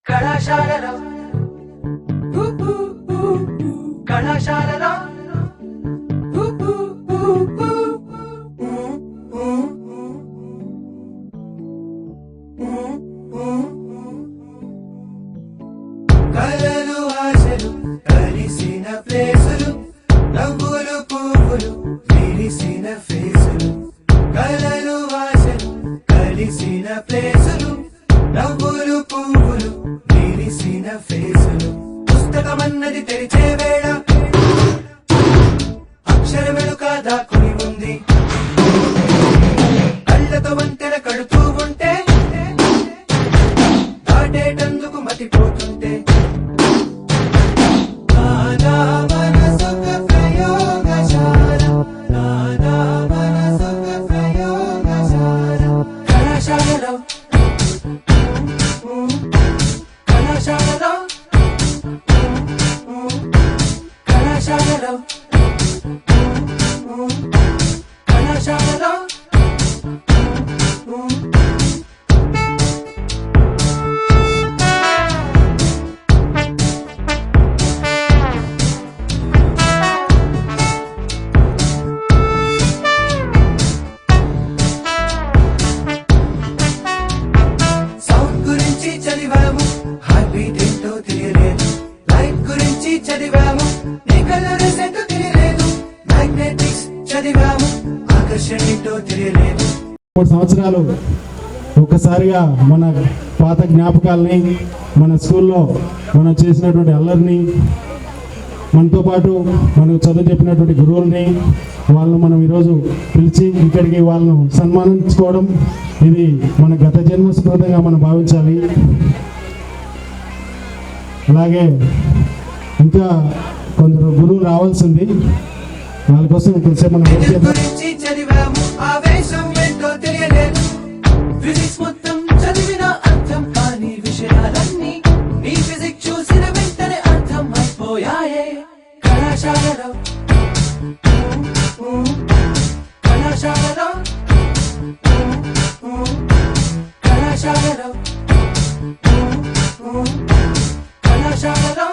కళాశాలలో కళాశాలలో కలలు ఆశలు కలిసిన ప్లేసులు నవ్వులు పువ్వులు విరిసిన ఫేసులు కలలు ఆశలు కలిసిన ప్లేసులు నవ్వులు పువ్వులు విరిసిన ఫేసులు పుస్తకమన్నది తెరిచే వేళ అక్షరమెలుక దాక్కుని ఉంది కళ్ళతో వంతెన కడుతూ ఉంటే దాటేటందుకు మతిపోతుంటే నానా మనసుక ప్రయోగశాల నానా మనసుక ప్రయోగశాల కళాశాలలో కళాశాలలో కళాశాలలో కళాశాలలో సౌండ్ గురించి చదివాము హార్ట్ బీట్ ఏంటో తెలియలేదు లైట్ గురించి చదివాము నీ కలర్ ఏంటో తెలియలేదు మ్యాగ్నెటిక్స్ చదివాము ఆకర్షణ ఏంటో తెలియలేదు 3 సంవత్సరాలు ఒక్కసారిగా మన పాత జ్ఞాపకాలని మన స్కూల్లో మనం చేసినటువంటి అల్లరిని మనతో పాటు మనకు చదువు చెప్పినటువంటి గురువుల్ని వాళ్ళను మనం ఈరోజు పిలిచి ఇక్కడికి వాళ్ళను సన్మానించుకోవడం ఇది మన గత జన్మ స్ఫూర్తిగా మనం భావించాలి. అలాగే ఇంకా కొందరు గురువులు రావాల్సింది వాళ్ళ కోసం కొంచెంసేపు మనం వెయిట్ చేద్దాం. గురించి చదివాము ఆవేశం ఏంటో తెలియలేదు ఫిజిక్స్ మొత్తం చదివిన అర్థం కాని విషయాలన్నీ నీ ఫిజిక్స్ చూసిన వెంటనే అర్థం అయిపోయాయే కళాశాలలో కళాశాలలో కళాశాలలో కళాశాలలో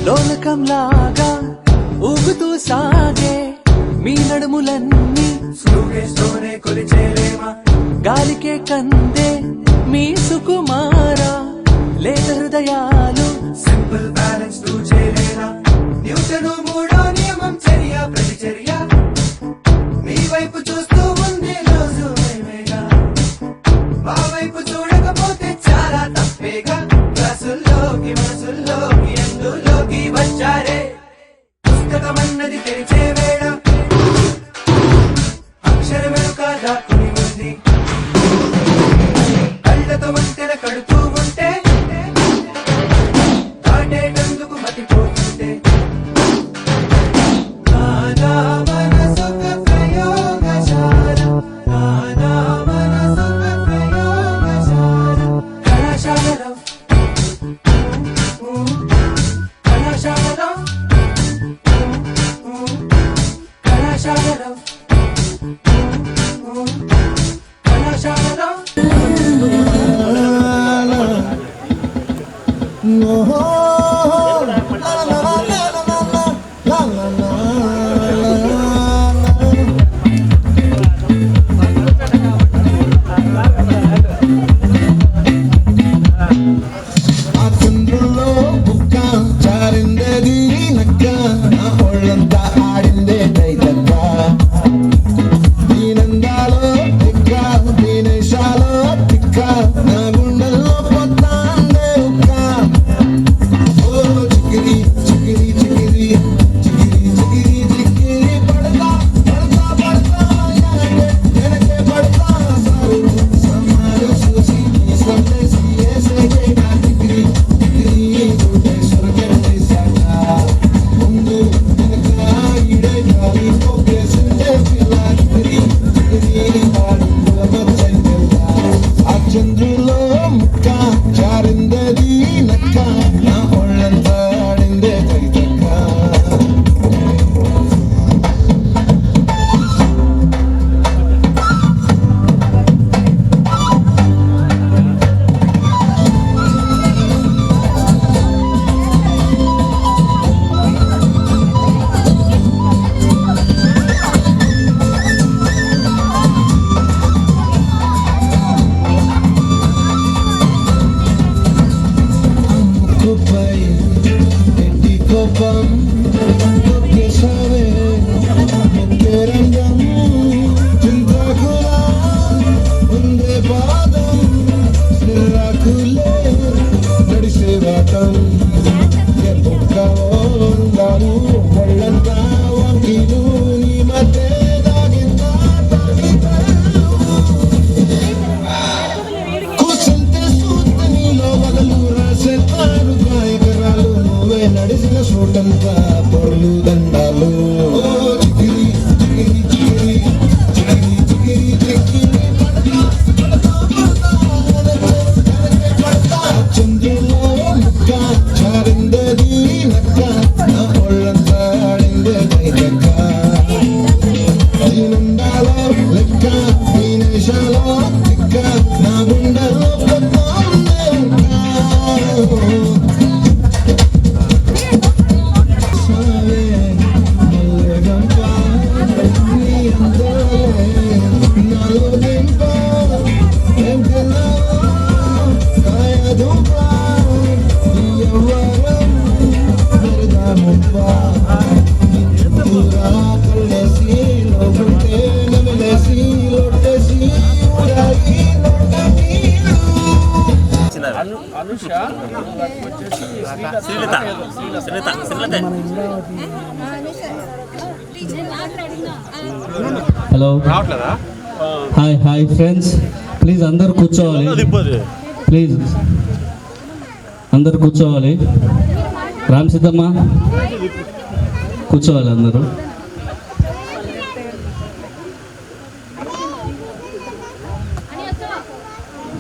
లోలకంలాగా ఊగుతూ సాగే మీ నడుములన్నీ స్లోనే కొలిచేలేమా గాలికే కందే మీ సుకుమారా లేత హృదయాలు సింపుల్ బ్యాలెన్స్ తో చేయలేనా న్యూటన్ మూడో నియమం చర్య ప్రతిచర్య మీ వైపు చూస్తూ ఉంది రోజు మేమేగా మా వైపు చూడకపోతే చాలా తప్పేగా క్లాసుల్లోకి మనసుల్లోకి ఎందులోకి వచ్చారే పుస్తకమన్నది తెరిచే వేళ అక్షరమెలుక దాక్కుని ఉంది కళ్ళతో వంతెన కడుతూ ఉంటే చంద్రులో ముక్క జారిందది నక్క నా ఒళ్ళంతా ఆడిందే తైతక్క నడిసిన చోటంతా పొర్లు దండాలు చంద్రులో ముక్క చారిందది నక్క నా ఒళ్ళంతా ఆడిందే తైతక్క దీనుండాలో లెక్క ఈ నిమిషాలో లెక్క నా గుండెలో హలో హాయ్ ఫ్రెండ్స్, ప్లీజ్ అందరు కూర్చోవాలి. ప్లీజ్ అందరు కూర్చోవాలి. రామ్ సిద్ధమ్మ కూర్చోవాలి అందరూ.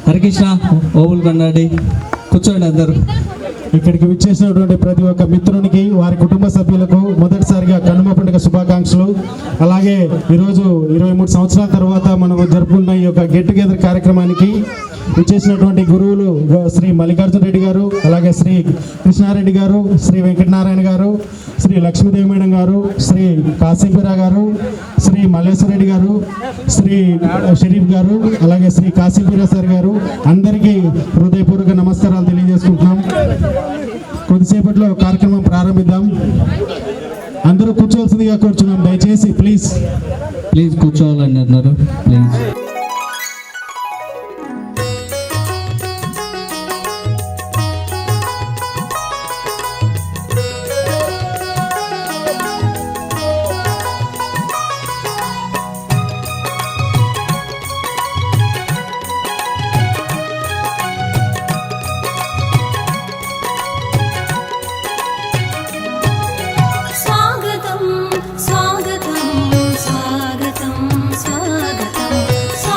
హరికృష్ణ ఓవులు కన్నాడి కూర్చోండి అందరూ. ఇక్కడికి విచ్చేసినటువంటి ప్రతి ఒక్క మిత్రునికి, వారి కుటుంబ సభ్యులకు మొదటిసారిగా కనుమ పండుగ శుభాకాంక్షలు. అలాగే ఈరోజు 23 సంవత్సరాల తర్వాత మనం జరుపుకున్న ఈ యొక్క గెట్ టుగెదర్ కార్యక్రమానికి విచ్చేసినటువంటి గురువులు శ్రీ మల్లికార్జున రెడ్డి గారు, అలాగే శ్రీ కృష్ణారెడ్డి గారు, శ్రీ వెంకటనారాయణ గారు, శ్రీ లక్ష్మీదేవి మేడం గారు, శ్రీ కాశీపురా గారు, శ్రీ మల్లేశ్వర రెడ్డి గారు, శ్రీ షరీఫ్ గారు, అలాగే శ్రీ కాశీపురా సార్ గారు, అందరికీ హృదయపూర్వక నమస్కారాలు తెలియజేసుకుంటున్నాం. కొద్దిసేపట్లో కార్యక్రమం ప్రారంభిద్దాం. అందరూ కూర్చోవలసిందిగా కూర్చున్నాం దయచేసి. ప్లీజ్ కూర్చోవాలని అన్నారు. ప్లీజ్ स्वागतं स्वागतं स्वागतं स्वागतं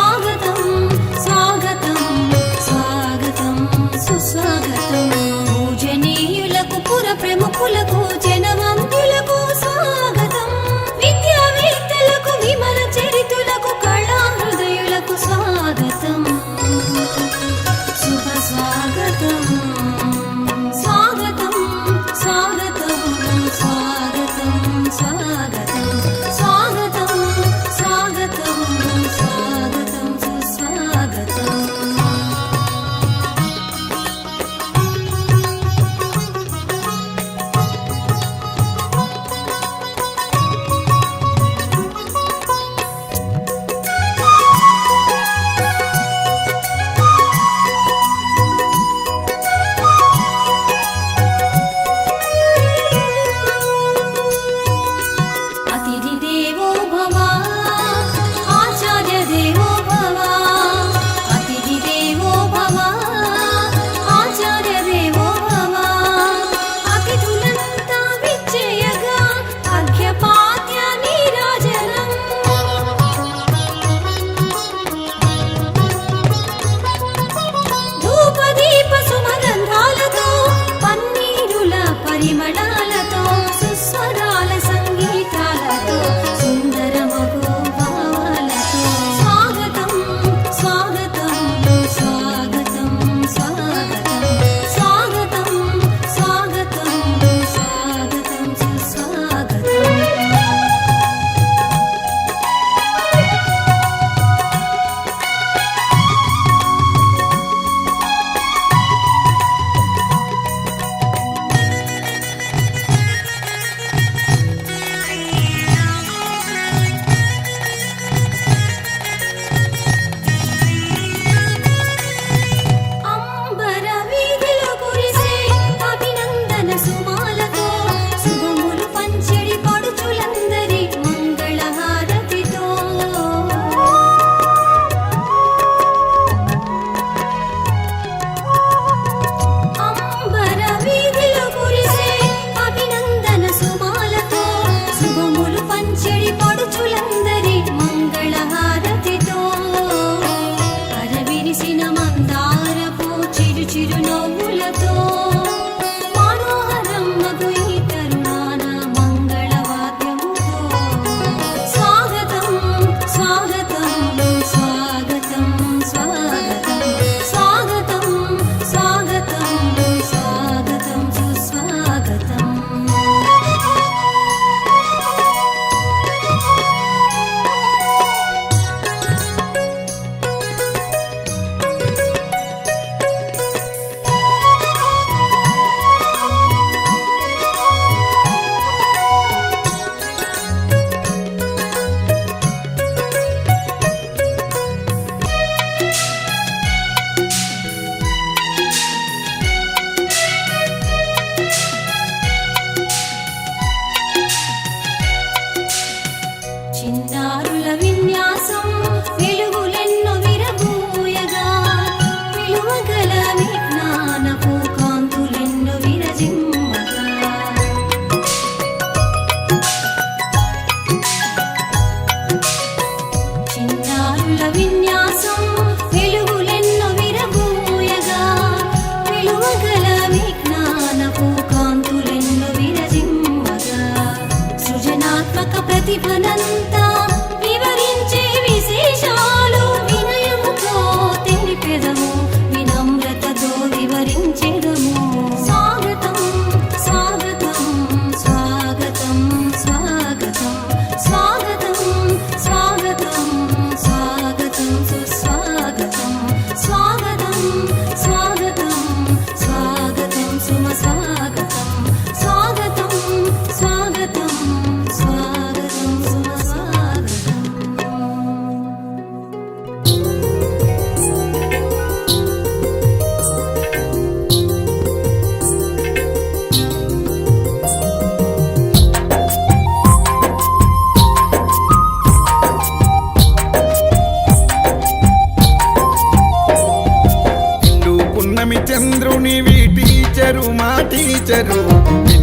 విరిసిన మందారపు చిరు చిరు నవ్వులతో మనోహరం మగు ఈ తరుణాన మంగళవాద్యముతో స్వాగతం స్వాగతం స్వాగతం స్వాగతం స్వాగతం స్వాగతం స్వాగతం సుస్వాగతం. చిన్నారుల విన్యాసం వెలుగులెన్నో విరబూయగా విలువగల విజ్ఞానపు కాంతులెన్నో విరజిమ్మగా చిన్నారుల విన్యాసం వెలుగులెన్నో విరబూయగా విలువగల విజ్ఞానపు కాంతులెన్నో విరజిమ్మగా సృజనాత్మక ప్రతిభనంతా వివరించే విశేషాలు వినయముతో తెలిపెదము వినమ్రతతో వివరించెదము. స్వాగతం స్వాగతం స్వాగతం స్వాగతం స్వాగతం స్వాగతం స్వాగతం సుస్వాగతం స్వాగతం స్వాగతం స్వాగతం సుమ స్వాగతం స్వాగతం స్వాగతం స్వాగతం సుమ స్వాగతం. నిండు పున్నమి చంద్రునివి టీచరు మా టీచరు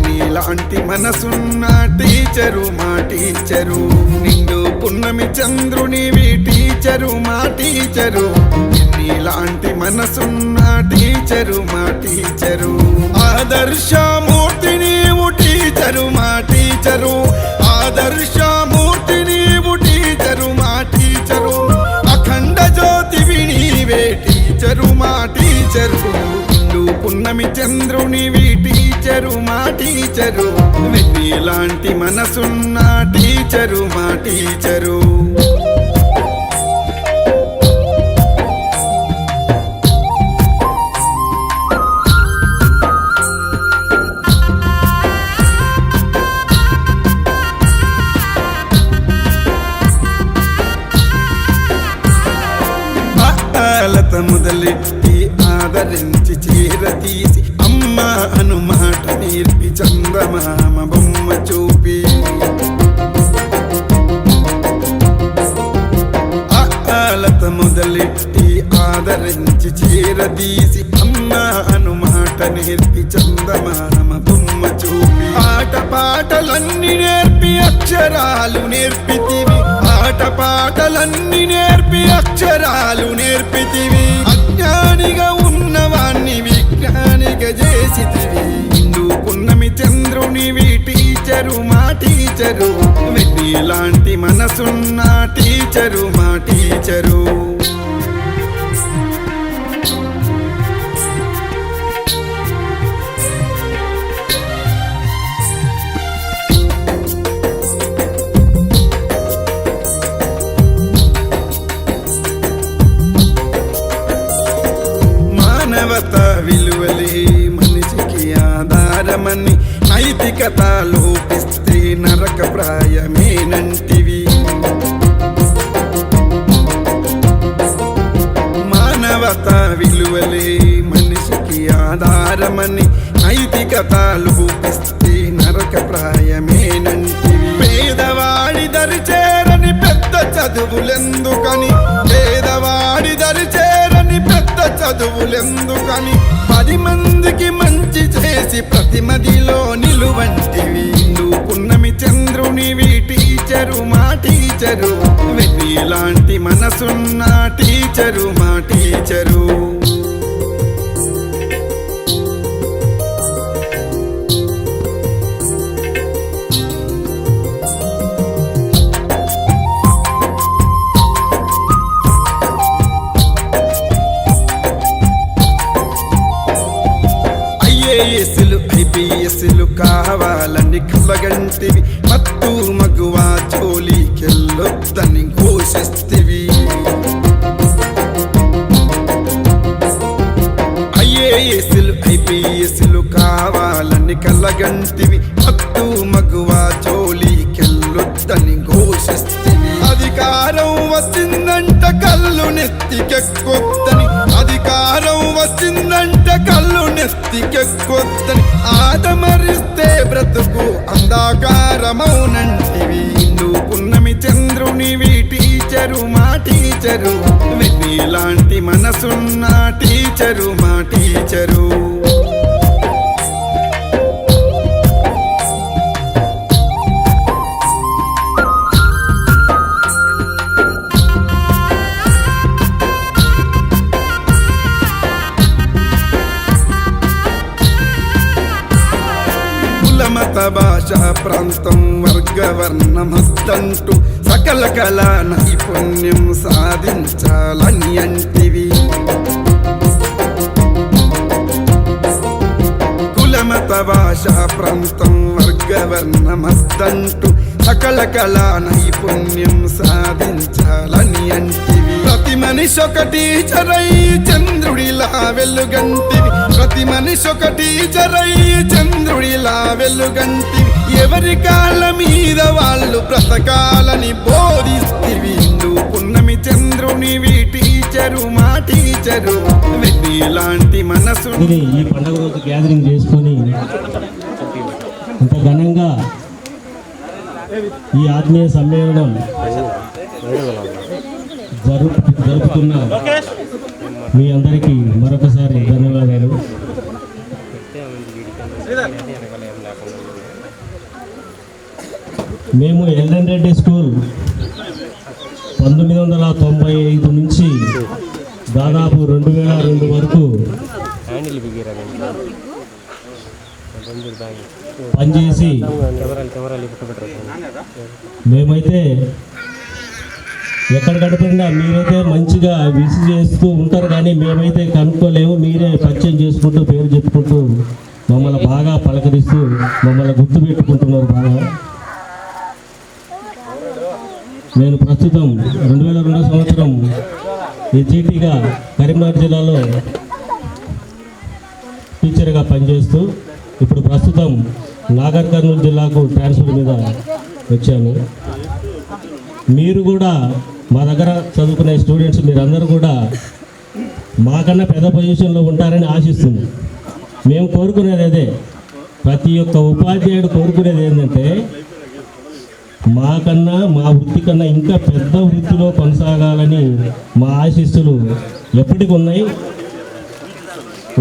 నీలాంటి మనసున్న టీచరు మా టీచరు. నిండు పున్నమి చంద్రునివి టీచరు మా టీచరు నీలాంటి మనసున్న టీచరు మా టీచరు. ఆదర్శమూర్తి నీవు టీచరు మా టీచరు ఆదర్శమూర్తి నీవు టీచరు మా టీచరు. అఖండ జ్యోతివి నీవే టీచరు మా టీచరు. నిండు పున్నమి చంద్రునివి టీచరు మా టీచరు నీలాంటి మనసున్న టీచరు మా టీచరు. లత మొదలెట్టి ఆదరించి చీరతీసి అమ్మ అను మాట నేర్పి చందమామ బొమ్మ చూపి లత మొదలెట్టి ఆదరించి చీరతీసి అమ్మ అను మాట నేర్పి చందమామ బొమ్మ చూపి ఆట పాటలన్నీ నేర్పి అక్షరాలు నేర్పితివి ఆట పాటలన్నీ నేర్పి అక్షరాలు నేర్పితివి. అజ్ఞానిగా ఉన్నవాణ్ణి విజ్ఞానిగా చేసితివి. నిండు పున్నమి చంద్రునివి టీచరు మా టీచరు నీలాంటి మనసున్న టీచరు మా టీచరు. మానవత విలువలే మనిషికి ఆధారమని నైతికత లోపిస్తే నరక ప్రాయమేనంటివి. మానవత విలువలే మనిషికి ఆధారమని నైతికత లోపిస్తే నరక ప్రాయమేనంటివి. పేదవాడి దరి చేరని పెద్ద చదువులెందుకని పేదవాడి దరి చేరని పెద్ద చదువులెందుకని 10 మందికి మంచి చేసి ప్రతి మదిలో నిలువంటివి. నువ్వు పున్నమి చంద్రునివి టీచరు మా టీచరు నీలాంటి మనసున్న టీచరు టీచరు మా టీచరు. ఐఏఎస్లు ఐపీఎస్లు కావాలని కలగంటివి, మత్తు మగువా జోలికెళ్ళొద్దని ఘోషిస్తివి. ఐఏఎస్లు ఐపీఎస్లు కావాలని కలగంటివి, మత్తు మగువా జోలికెళ్ళొద్దని ఘోషిస్తివి. అధికారం వచ్చిందంట కళ్ళు నెత్తికెక్కొద్దని, అధికారం వచ్చిందంట కళ్ళు నెత్తికెక్కొద్దని, ఆదమరిస్తే బ్రతుకు అంధకారమౌనంటివి. ఇందు పున్నమి చంద్రునివి టీచరు మా టీచరు, వెన్నీలాంటి మనసున్న టీచరు మా టీచరు. మత భాషా ప్రాంతం వర్గవర్ణమద్దంటూ సకల కళా నైపుణ్యం సాధించాలని అంటివి. కులమత భాషా ప్రాంతం వర్గవర్ణమద్దంటూ సకల కళా నైపుణ్యం సాధించాలని అంటివి. ప్రతి మనిషి ఒక టీచరై చంద్రుడిలా వెలుగంటివి, ప్రతి మనిషి ఒక టీచరై చంద్రుడిలా వెలుగంటివి. ఎవరి కాళ్ళ మీద వాళ్ళు బ్రతకాలని బోధిస్తివి. ఇందు పున్నమి చంద్రునివి టీచరు మా టీచరు, వెన్నీలాంటి మనసు. ఈ పండుగ రోజు గ్యాదరింగ్ చేసుకొని ఇంత ఘనంగా ఈ ఆత్మీయ సమ్మేళనం జరుపుతున్న మీ అందరికీ మరొకసారి ధన్యవాదాలు. మేము ఎల్ఎన్ రెడ్డి స్కూల్ 1995 నుంచి దాదాపు 2002 వరకు పనిచేసి మేమైతే ఎక్కడ గడిపినా మీరైతే మంచిగా విసి చేస్తూ ఉంటారు, కానీ మేమైతే కనుక్కోలేము. మీరే పరిచయం చేసుకుంటూ పేరు చెప్పుకుంటూ మమ్మల్ని బాగా పలకరిస్తూ మమ్మల్ని గుర్తుపెట్టుకుంటున్నారు బాగా. నేను ప్రస్తుతం 2002 సంవత్సరం హెచ్ఈటీగా కరీంనగర్ జిల్లాలో టీచర్గా పనిచేస్తూ ఇప్పుడు ప్రస్తుతం నాగర్ కర్నూలు జిల్లాకు ట్రాన్స్ఫర్ మీద వచ్చాను. మీరు కూడా మా దగ్గర చదువుకునే స్టూడెంట్స్ మీరందరూ కూడా మాకన్నా పెద్ద పొజిషన్లో ఉంటారని ఆశిస్తున్నాం. మేము కోరుకునేది అదే, ప్రతి ఒక్క ఉపాధ్యాయుడు కోరుకునేది ఏంటంటే మాకన్నా మా వృత్తి కన్నా ఇంకా పెద్ద వృత్తిలో కొనసాగాలని మా ఆశీస్సులు ఎప్పటికి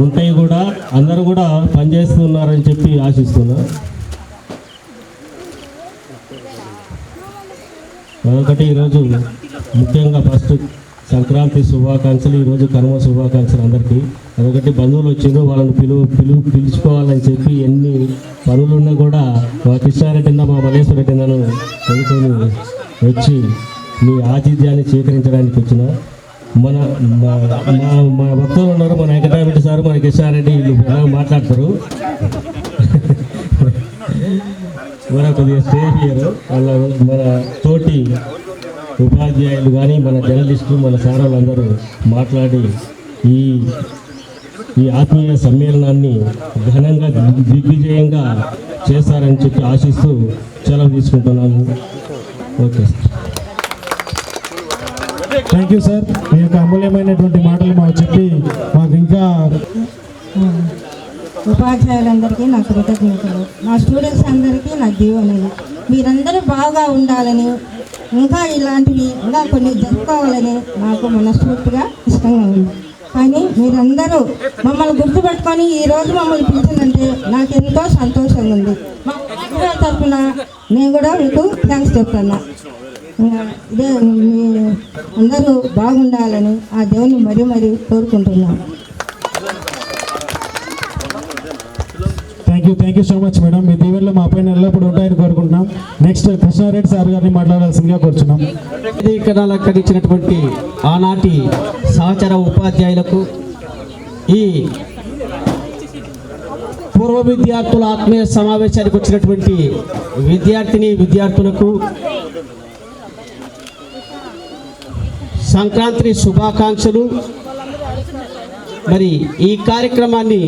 ఉంటాయి కూడా. అందరూ కూడా పనిచేస్తున్నారని చెప్పి ఆశిస్తున్నా. మరొకటి ఈరోజు ముఖ్యంగా ఫస్ట్ సంక్రాంతి శుభాకాంక్షలు, ఈరోజు కనుమ శుభాకాంక్షలు అందరికీ. అదొకటి బంధువులు వచ్చిండ్రు, వాళ్ళని పిలుచుకోవాలని చెప్పి ఎన్ని పనులున్నా కూడా మా కృష్ణారెడ్డి మా మల్లేశ్వరరెడ్డి నన్ను చదువుకొని వచ్చి మీ ఆతిథ్యాన్ని స్వీకరించడానికి వచ్చిన మన మా భక్తులు ఉన్నారు, మన వెంకటరామిరెడ్డి సార్, మన కృష్ణారెడ్డి, వీళ్ళు ఎలా మాట్లాడతారు. మన కొద్దిగా స్టేజ్ ఇయ్యరు వాళ్ళ, మన తోటి ఉపాధ్యాయులు కానీ మన జర్నలిస్టులు మన సార్ వాళ్ళందరూ మాట్లాడి ఈ ఆత్మీయ సమ్మేళనాన్ని ఘనంగా దిగ్విజయంగా చేస్తారని చెప్పి ఆశిస్తూ సెలవు తీసుకుంటున్నాను. Okay sir. Thank you sir. మీ యొక్క అమూల్యమైనటువంటి మాటలు మాకు చెప్పి మాకు ఇంకా ఉపాధ్యాయులందరికీ నా కృతజ్ఞతలు, నా స్టూడెంట్స్ అందరికీ నా దీవెనలు. మీరందరూ బాగా ఉండాలని, ఇంకా ఇలాంటివి ఇంకా కొన్ని జరుపుకోవాలని నాకు మనస్ఫూర్తిగా ఇష్టంగా ఉంది. కానీ మీరందరూ మమ్మల్ని గుర్తుపెట్టుకొని ఈరోజు మమ్మల్ని పిలిచిందంటే నాకు ఎంతో సంతోషంగా ఉంది. మా తరఫున నేను కూడా మీకు థ్యాంక్స్ చెప్తున్నా. ఇదే మీ అందరూ బాగుండాలని ఆ దేవుని మరీ మరీ కోరుకుంటున్నాను. Thank you so much madam. మీ దీవెనలో మా పైన ఎల్లప్పుడూ ఉంటాయని కోరుకుంటున్నాం. నెక్స్ట్ కృష్ణారెడ్డి సార్ గారిని మాట్లాడాల్సిందిగా కోరుచున్నాం. ఇక్కడ అలంకరించినటువంటి ఆనాటి సహచర ఉపాధ్యాయులకు, ఈ పూర్వ విద్యార్థుల ఆత్మీయ సమావేశానికి వచ్చినటువంటి విద్యార్థులకు సంక్రాంతి శుభాకాంక్షలు. మరి ఈ కార్యక్రమాన్ని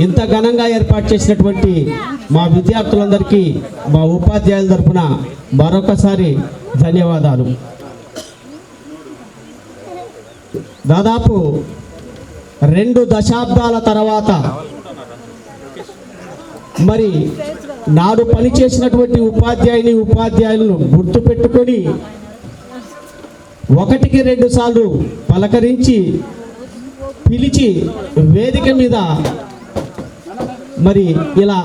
ఇంత ఘనంగా ఏర్పాటు చేసినటువంటి మా విద్యార్థులందరికీ మా ఉపాధ్యాయుల తరపున మరొకసారి ధన్యవాదాలు. దాదాపు 2 దశాబ్దాల తర్వాత మరి నాడు పనిచేసినటువంటి ఉపాధ్యాయులను గుర్తుపెట్టుకొని 1కి 2 సార్లు పలకరించి పిలిచి వేదిక మీద మరి ఇలా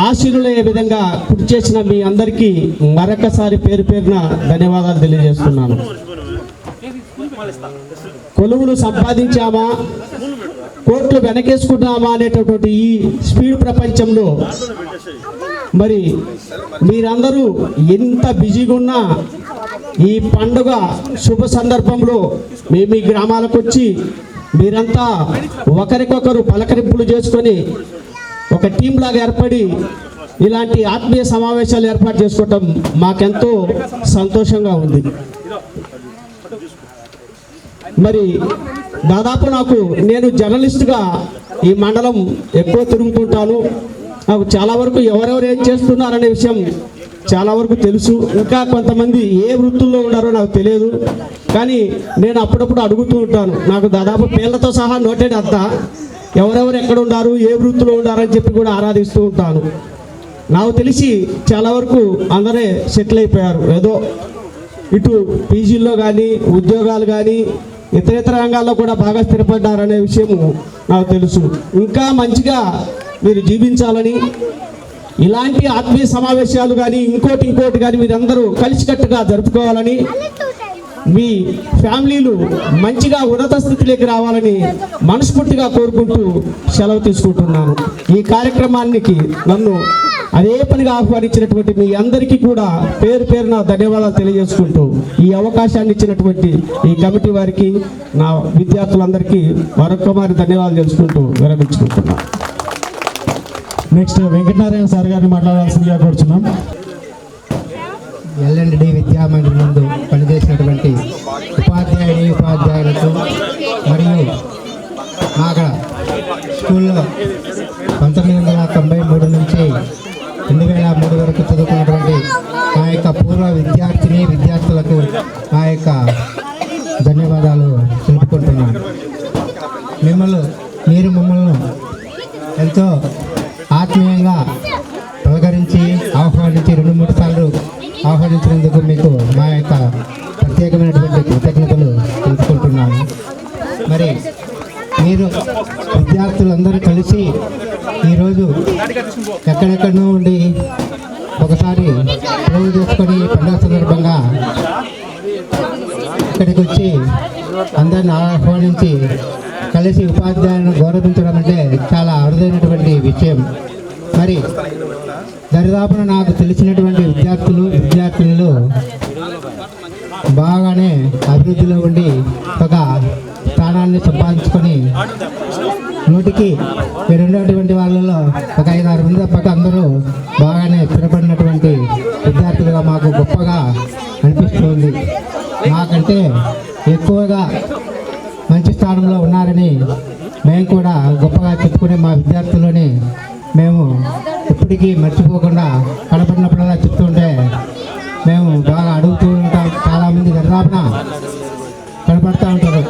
ఆశీర్వలయ్యే విధంగా కృషి చేసిన మీ అందరికీ మరొకసారి పేరు పేరున ధన్యవాదాలు తెలియజేస్తున్నాను. కొలువులు సంపాదించామా, కోట్లు వెనకేసుకున్నామా అనేటటువంటి ఈ స్పీడ్ ప్రపంచంలో మరి మీరందరూ ఎంత బిజీగా ఉన్నా ఈ పండుగ శుభ సందర్భంలో మేము ఈ గ్రామాలకు వచ్చి మీరంతా ఒకరికొకరు పలకరింపులు చేసుకొని ఒక టీం లాగా ఏర్పడి ఇలాంటి ఆత్మీయ సమావేశాలు ఏర్పాటు చేసుకోవటం మాకెంతో సంతోషంగా ఉంది. మరి దాదాపు నేను జర్నలిస్ట్గా ఈ మండలం ఎక్కువ తిరుగుతుంటాను. నాకు చాలా వరకు ఎవరెవరు ఏం చేస్తున్నారనే విషయం చాలా వరకు తెలుసు. ఇంకా కొంతమంది ఏ వృత్తుల్లో ఉన్నారో నాకు తెలియదు, కానీ నేను అప్పుడప్పుడు అడుగుతూ ఉంటాను. నాకు దాదాపు పేర్లతో సహా నోటెడ్ అంతా ఎవరెవరు ఎక్కడ ఉన్నారు, ఏ వృత్తిలో ఉన్నారని చెప్పి కూడా ఆరాధిస్తూ ఉంటాను. నాకు తెలిసి చాలా వరకు అందరే సెటిల్ అయిపోయారు. ఏదో ఇటు పీజీల్లో కానీ ఉద్యోగాలు కానీ ఇతర రంగాల్లో కూడా బాగా స్థిరపడ్డారనే విషయం నాకు తెలుసు. ఇంకా మంచిగా మీరు జీవించాలని, ఇలాంటి ఆత్మీయ సమావేశాలు కానీ ఇంకోటి కానీ మీరందరూ కలిసికట్టుగా జరుపుకోవాలని, మీ ఫ్యామిలీలు మంచిగా ఉన్నత స్థితిలోకి రావాలని మనస్ఫూర్తిగా కోరుకుంటూ సెలవు తీసుకుంటున్నాను. ఈ కార్యక్రమానికి నన్ను అదే పనిగా ఆహ్వానించినటువంటి మీ అందరికీ కూడా పేరు పేరున ధన్యవాదాలు తెలియజేసుకుంటూ ఈ అవకాశాన్ని ఇచ్చినటువంటి ఈ కమిటీ వారికి, నా విద్యార్థులందరికీ మరొకమారి ధన్యవాదాలు తెలుసుకుంటూ విరమించుకుంటున్నాను. నెక్స్ట్ వెంకటనారాయణ సార్ గారిని మాట్లాడాల్సిందిగా కోరుచున్నాం. ఎల్ఎండి విద్యామందిర్ నందు పనిచేసినటువంటి ఉపాధ్యాయులకు మరియు అక్కడ స్కూల్లో 1993 నుంచి 2003 వరకు చదువుకున్నటువంటి మా యొక్క పూర్వ విద్యార్థులకు మా యొక్క ధన్యవాదాలు తెలుపుకుంటున్నాను. మీరు మమ్మల్ని ఎంతో ఆత్మీయంగా పలకరించి ఆహ్వానించి 2-3 సార్లు ఆహ్వానించినందుకు మీకు మా యొక్క ప్రత్యేకమైనటువంటి కృతజ్ఞతలు తెలుపుకుంటున్నాను. మరి మీరు విద్యార్థులందరూ కలిసి ఈరోజు ఎక్కడెక్కడో ఉండి ఒకసారి ప్రోగ్రాం చేసుకొని పండుగ సందర్భంగా ఇక్కడికి వచ్చి అందరిని ఆహ్వానించి కలిసి ఉపాధ్యాయులను గౌరవించడం అంటే చాలా అరుదైనటువంటి విషయం. మరి దరిదాపున నాకు తెలిసినటువంటి విద్యార్థులు బాగానే అభివృద్ధిలో ఉండి ఒక స్థానాన్ని సంపాదించుకొని 100కి 2 వాళ్ళలో ఒక 5-6 మంది తప్పక అందరూ బాగానే స్థిరపడినటువంటి విద్యార్థులుగా మాకు గొప్పగా అనిపిస్తుంది. మాకంటే ఎక్కువగా మంచి స్థానంలో ఉన్నారని మేము కూడా గొప్పగా చెప్పుకునే మా విద్యార్థులని మేము ఇప్పటికీ మర్చిపోకుండా కనపడినప్పుడల్లా చెప్తుంటే మేము బాగా అడుగుతూ ఉంటాం. చాలామంది దరిదాపున కనపడుతూ ఉంటారు.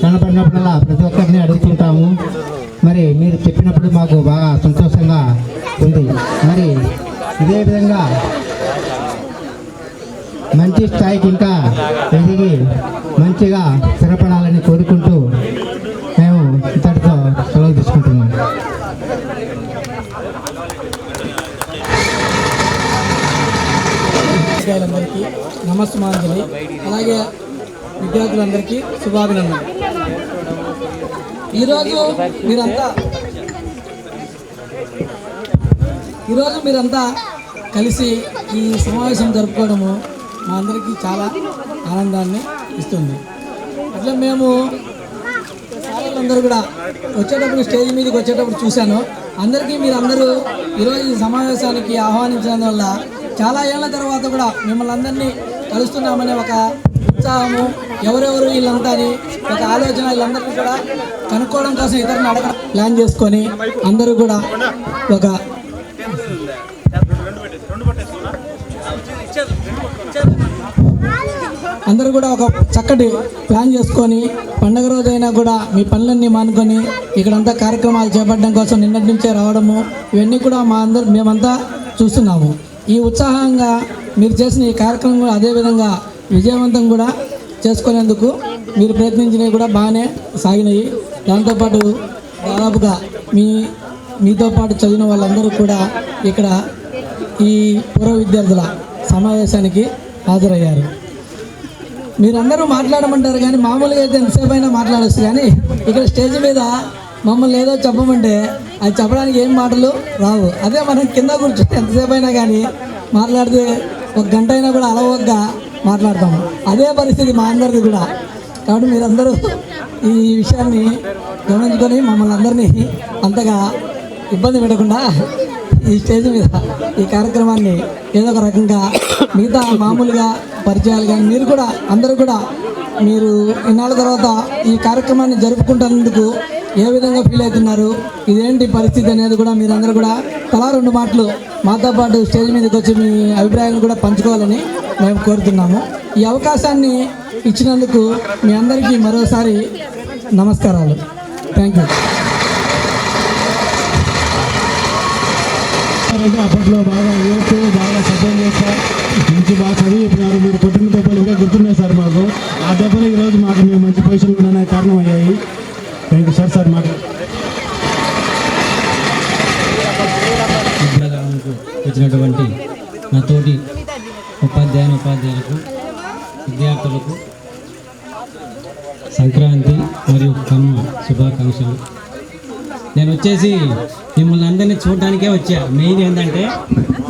కనపడినప్పుడల్లా ప్రతి ఒక్కరిని అడుగుతుంటాము. మరి మీరు చెప్పినప్పుడు మాకు బాగా సంతోషంగా ఉంది. మరి ఇదే విధంగా మంచి స్థాయికి ఇంకా ఎదిగి మంచిగా స్థిరపడాలని కోరుకుంటూ మేము ఇంతటితో సెలవు తీసుకుంటున్నాం. ఉపాధ్యాయులందరికీ నమస్మాంజలి. అలాగే విద్యార్థులందరికీ శుభాభినందనలు. ఈరోజు మీరంతా కలిసి ఈ సమావేశం జరుపుకోవడము మా అందరికీ చాలా ఆనందాన్ని ఇస్తుంది. అట్లా మేము అందరూ కూడా వచ్చేటప్పుడు స్టేజ్ మీదకి వచ్చేటప్పుడు చూశాను. మీరందరూ ఈరోజు ఈ సమావేశానికి ఆహ్వానించినందువల్ల చాలా ఏళ్ల తర్వాత కూడా మిమ్మల్ని అందరినీ కలుస్తున్నామనే ఒక ఉత్సాహము, ఎవరెవరు వీళ్ళంతా అని ఒక ఆలోచన, వీళ్ళందరినీ కూడా కనుక్కోవడం కోసం ఇతరులను అడగ ప్లాన్ చేసుకొని అందరూ కూడా ఒక చక్కటి ప్లాన్ చేసుకొని పండగ రోజైనా కూడా మీ పనులన్నీ మానుకొని ఇక్కడంతా కార్యక్రమాలు చేపట్టడం కోసం నిన్నటి నుంచే రావడము, ఇవన్నీ కూడా మేమంతా చూస్తున్నాము. ఈ ఉత్సాహంగా మీరు చేసిన ఈ కార్యక్రమం కూడా అదేవిధంగా విజయవంతం కూడా చేసుకునేందుకు మీరు ప్రయత్నించినవి కూడా బాగానే సాగినాయి. దాంతోపాటు దాదాపుగా మీతో పాటు చదివిన వాళ్ళందరూ కూడా ఇక్కడ ఈ పూర్వ విద్యార్థుల సమావేశానికి హాజరయ్యారు. మీరందరూ మాట్లాడమంటారు కానీ మామూలుగా అయితే ఎంతసేపు అయినా మాట్లాడచ్చు, కానీ ఇక్కడ స్టేజ్ మీద మమ్మల్ని ఏదో చెప్పమంటే అది చెప్పడానికి ఏం మాటలు రావు. అదే మనం కింద కూర్చొని ఎంతసేపు అయినా కానీ మాట్లాడితే 1 గంట అయినా కూడా అలవగ్గా మాట్లాడతాము. అదే పరిస్థితి మా అందరిది కూడా. కాబట్టి మీరందరూ ఈ విషయాన్ని గమనించుకొని మమ్మల్ని అందరినీ అంతగా ఇబ్బంది పెట్టకుండా ఈ స్టేజ్ మీద ఈ కార్యక్రమాన్ని ఏదో ఒక రకంగా మిగతా మామూలుగా పరిచయాలు కానీ మీరు కూడా అందరూ కూడా మీరు ఇన్నాళ్ళ తర్వాత ఈ కార్యక్రమాన్ని జరుపుకుంటున్నందుకు ఏ విధంగా ఫీల్ అవుతున్నారు, ఇదేంటి పరిస్థితి అనేది కూడా మీరందరూ కూడా తలా 2 మాటలు మాతో పాటు స్టేజ్ మీదకి వచ్చి మీ అభిప్రాయాలను కూడా పంచుకోవాలని మేము కోరుతున్నాము. ఈ అవకాశాన్ని ఇచ్చినందుకు మీ అందరికీ మరోసారి నమస్కారాలు. Thank you. అప్పట్లో బాగా యూత్ బాగా సపోర్ట్ చేస్తారు, మంచి బాగా చదివి చెప్పినారు. మీరు కొట్టిన దెబ్బలు ఇంకా గుర్తున్నాయి సార్ మాకు. ఆ దెబ్బలు ఈరోజు మాకు మేము మంచి పొజిషన్ కూడా కారణం అయ్యాయి. Thank you sir. మాకు విద్యాలయానికి వచ్చినటువంటి నా తోటి ఉపాధ్యాయులకు, విద్యార్థులకు సంక్రాంతి మరియు కనుమ శుభాకాంక్షలు. నేను వచ్చేసి మిమ్మల్ని అందరినీ చూడడానికే వచ్చా. మెయిన్ ఏంటంటే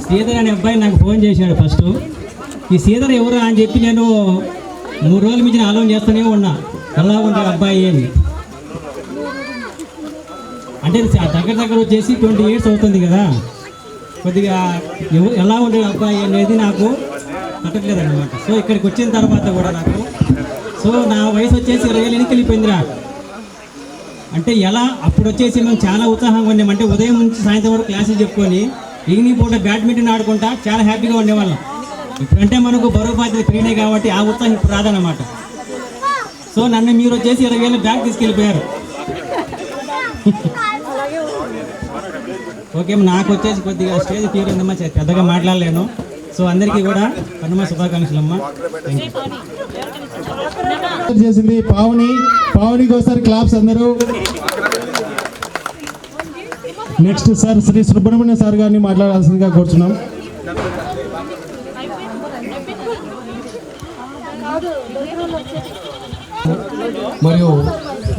శ్రీధర్ అనే అబ్బాయి నాకు ఫోన్ చేశాడు ఫస్ట్. ఈ శ్రీధర్ ఎవరు అని చెప్పి నేను 3 రోజుల నుంచి ఆలోచన చేస్తూనే ఉన్నా, ఎలా ఉంటాడు అబ్బాయి అని. అంటే దగ్గర వచ్చేసి 20 years అవుతుంది కదా, కొద్దిగా ఎలా ఉంటాడు అబ్బాయి అనేది నాకు పట్టట్లేదు అనమాట. సో ఇక్కడికి వచ్చిన తర్వాత కూడా నా వయసు వచ్చేసి 20 ఏళ్ళకి వెళ్ళిపోయిందిరా. అంటే ఎలా అప్పుడు వచ్చేసి మేము చాలా ఉత్సాహంగా ఉండేమంటే ఉదయం నుంచి సాయంత్రం వరకు క్లాసులు చెప్పుకొని ఈవినింగ్ పూట బ్యాడ్మింటన్ ఆడుకుంటా చాలా హ్యాపీగా ఉండేవాళ్ళం. ఇప్పుడంటే మనకు బరువు బాధ్యత పెరిగినాయి కాబట్టి ఆ ఉత్సాహం ఇప్పుడు రాదన్నమాట. సో నన్ను మీరు వచ్చేసి 20 ఏళ్ళు బ్యాగ్ తీసుకెళ్ళిపోయారు. ఓకే, నాకు వచ్చేసి కొద్దిగా స్టేజ్ ఫీవర్ ఉందమ్మా, పెద్దగా మాట్లాడలేను. సో అందరికీ కూడా కనుమ శుభాకాంక్షలు అమ్మా. చేసింది పావనికి ఒకసారి క్లాప్స్ అందరూ. Next sir Shri Subrahmanya sir గారిని మాట్లాడాల్సిందిగా కోరుచున్నాం. మరియు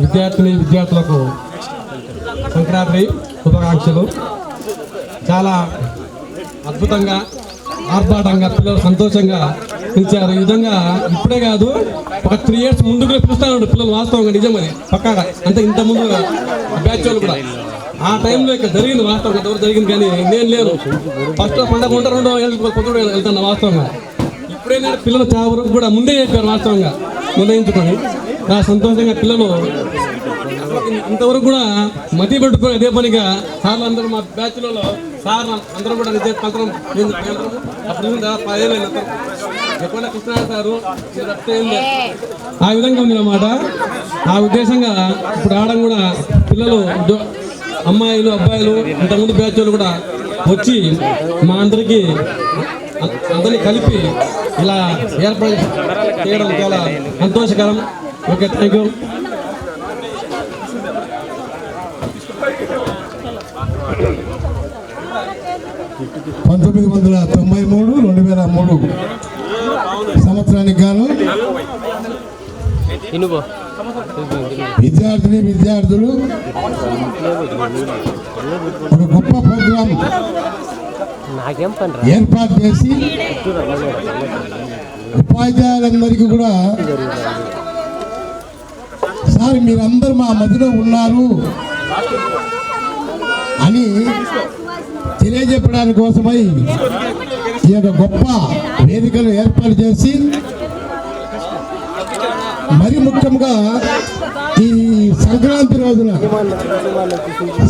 విద్యార్థులకు సంక్రాంతి శుభాకాంక్షలు. చాలా అద్భుతంగా ఆర్భాటంగా పిల్లలు సంతోషంగా పిలిచారు. ఈ విధంగా ఇప్పుడే కాదు, ఒక 3 years ముందు కూడా పిలుస్తాను పిల్లలు. వాస్తవంగా నిజం అది పక్కాగా. అంటే ఇంత ముందు బ్యాచ్ వాళ్ళు కూడా ఆ టైంలో ఇక్కడ జరిగింది. వాస్తవంగా ఇంతవరకు జరిగింది కానీ నేను లేను. ఫస్ట్ పండగ ఉంటారు, 2 ఏళ్ళు కొత్త వెళ్తాను వాస్తవంగా. ఇప్పుడేంటంటే పిల్లలు చాలా వరకు కూడా ముందే చెప్పారు వాస్తవంగా నిర్ణయించుకొని. చాలా సంతోషంగా పిల్లలు ఇంతవరకు కూడా మతి పెట్టుకొని అదే పనిగా సార్లు అందరూ మా బ్యాచ్లలో సార్ అందరూ కూడా నిజ పంత్రం అప్పుడు 10 ఏళ్ళు ఎప్పుడైనా కృష్ణారాయణ సారు ఆ విధంగా ఉంది అన్నమాట. ఆ ఉద్దేశంగా ఇప్పుడు ఆడడం కూడా పిల్లలు అమ్మాయిలు అబ్బాయిలు ఇంతకుముందు బ్యాచ్ వాళ్ళు కూడా వచ్చి మా అందరికీ అందరినీ కలిపి ఇలా ఏర్పాటు చేయడం చాలా సంతోషకరం. Okay, thank you. 1993, 2003 సంవత్సరానికి గాను విద్యార్థులు ఒక గొప్ప ప్రోగ్రాం ఏర్పాటు చేసి ఉపాధ్యాయులందరికీ కూడా సార్ మీరందరూ మా మధ్యలో ఉన్నారు అని తెలియజెప్పడానికి కోసమై ఈ యొక్క గొప్ప వేదికను ఏర్పాటు చేసి మరి ముఖ్యంగా ఈ సంక్రాంతి రోజున,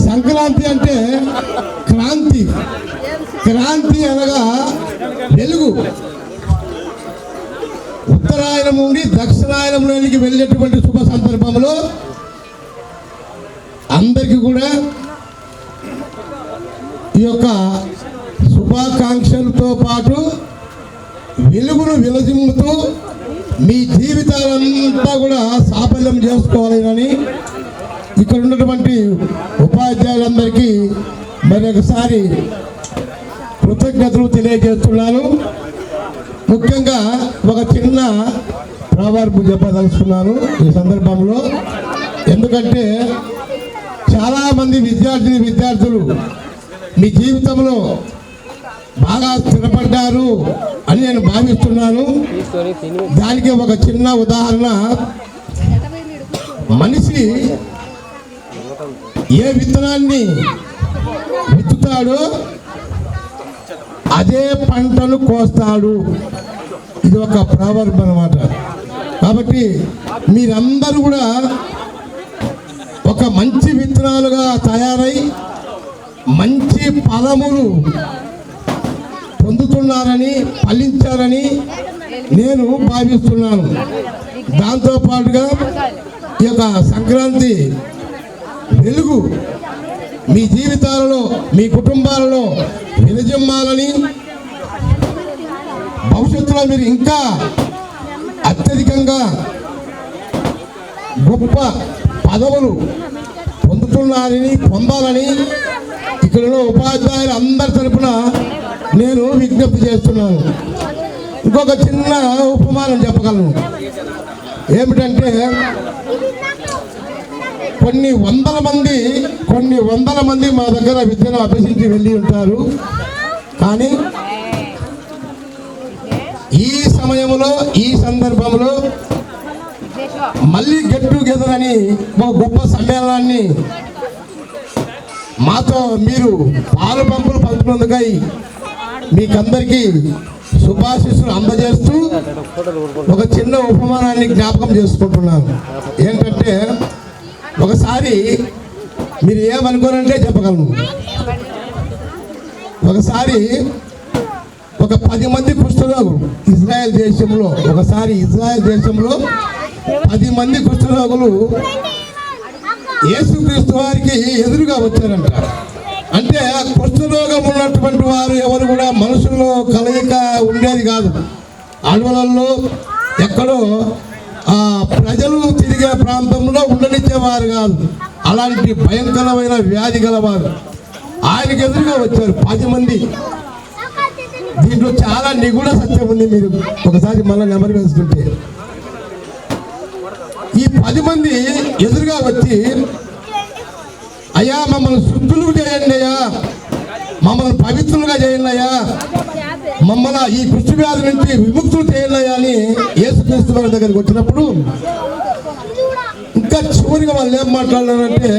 సంక్రాంతి అంటే క్రాంతి, క్రాంతి అనగా వెలుగు, ఉత్తరాయణం నుండి దక్షిణాయనంలోనికి వెళ్ళేటువంటి శుభ సందర్భంలో అందరికీ కూడా ఈ యొక్క శుభాకాంక్షలతో పాటు వెలుగును విలజిమ్ముతూ మీ జీవితాలంతా కూడా సాఫల్యం చేసుకోవాలని ఇక్కడ ఉన్నటువంటి ఉపాధ్యాయులందరికీ మరొకసారి కృతజ్ఞతలు తెలియజేస్తున్నాను. ముఖ్యంగా ఒక చిన్న ప్రావర్బు చెప్పదలుచుకున్నాను ఈ సందర్భంలో. ఎందుకంటే చాలామంది విద్యార్థులు మీ జీవితంలో బాగా స్థిరపడ్డారు అని నేను భావిస్తున్నాను. దానికి ఒక చిన్న ఉదాహరణ, మనిషి ఏ విత్తనాన్ని విత్తుతాడో అదే పంటను కోస్తాడు. ఇది ఒక ప్రావర్బ్ అన్నమాట. కాబట్టి మీరందరూ కూడా ఒక మంచి విత్తనాలుగా తయారై మంచి ఫలములు పొందుతున్నారని, ఫలించారని నేను భావిస్తున్నాను. దాంతోపాటుగా ఈ యొక్క సంక్రాంతి వెలుగు మీ జీవితాలలో, మీ కుటుంబాలలో విరజిమ్మాలని, భవిష్యత్తులో మీరు ఇంకా అత్యధికంగా గొప్ప పదవులు పొందాలని ఇక్కడ ఉపాధ్యాయులు అందరి తరపున నేను విజ్ఞప్తి చేస్తున్నాను. ఇంకొక చిన్న ఉపమానం చెప్పగలను. ఏమిటంటే కొన్ని వందల మంది మా దగ్గర విద్యను అభ్యసించి వెళ్ళి ఉంటారు. కానీ ఈ సమయంలో, ఈ సందర్భంలో మళ్ళీ గెట్ టుగెదర్ అని ఒక గొప్ప సమ్మేళనాన్ని మాతో మీరు పాలు పంపులు పంచుకున్నందుకై మీకందరికీ శుభాశీస్సులు అందజేస్తూ ఒక చిన్న ఉపమానాన్ని జ్ఞాపకం చేసుకుంటున్నాను. ఏంటంటే ఒకసారి మీరు ఏమనుకోరంటే చెప్పగలను. ఒకసారి ఒక 10 మంది కుష్ఠరోగులు ఇజ్రాయెల్ దేశంలో 10 మంది కుష్ఠరోగులు యేసుక్రీస్తు వారికి ఎదురుగా వచ్చారంట. అంటే కుష్ఠరోగం ఉన్నటువంటి వారు ఎవరు కూడా మనుషుల్లో కలయిక ఉండేది కాదు. అడవులలో ఎక్కడో ప్రజలు తిరిగే ప్రాంతంలో ఉండనిచ్చేవారు కాదు. అలాంటి భయంకరమైన వ్యాధి గలవారు ఆయనకు ఎదురుగా వచ్చారు 10 మంది. దీంట్లో చాలా నిగూఢ సత్యం ఉంది. మీరు ఒకసారి మళ్ళీ నెమరు వేసుకుంటే ఈ 10 మంది ఎదురుగా వచ్చి, అయ్యా మమ్మల్ని శుద్ధులు చేయండి అయ్యా, మమ్మల్ని పవిత్రులుగా చేయండి అయ్యా, మమ్మల్ని ఈ కుష్ఠ వ్యాధి నుంచి విముక్తులు చేయండి అయ్యా అని యేసుక్రీస్తు వారి దగ్గరికి వచ్చినప్పుడు ఇంకా చివరిగా వాళ్ళు ఏం మాట్లాడారంటే,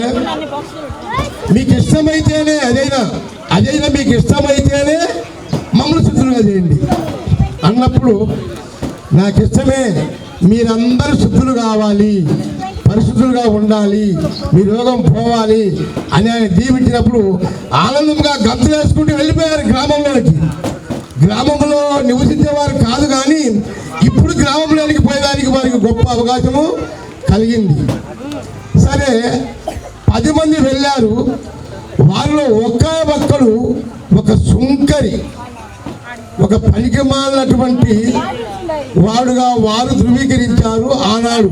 మీకు ఇష్టమైతేనే అదైనా మీకు ఇష్టమైతేనే మమ్మల్ని శుద్ధులుగా చేయండి అన్నప్పుడు, నాకు ఇష్టమే, మీరందరూ శుద్ధులు కావాలి, పరిశుద్ధులుగా ఉండాలి, మీ రోగం పోవాలి అని ఆయన దీవించినప్పుడు ఆనందంగా గంతులు వేసుకుంటూ వెళ్ళిపోయారు గ్రామంలోకి. గ్రామంలో నివసించేవారు కాదు, కానీ ఇప్పుడు గ్రామంలోనికి పోయేదానికి వారికి గొప్ప అవకాశము కలిగింది. సరే 10 మంది వెళ్ళారు. వారిలో ఒక్కడు ఒక సుంకరి, ఒక పనికిమాలినటువంటి వాడుగా వారు ధృవీకరించారు. ఆనాడు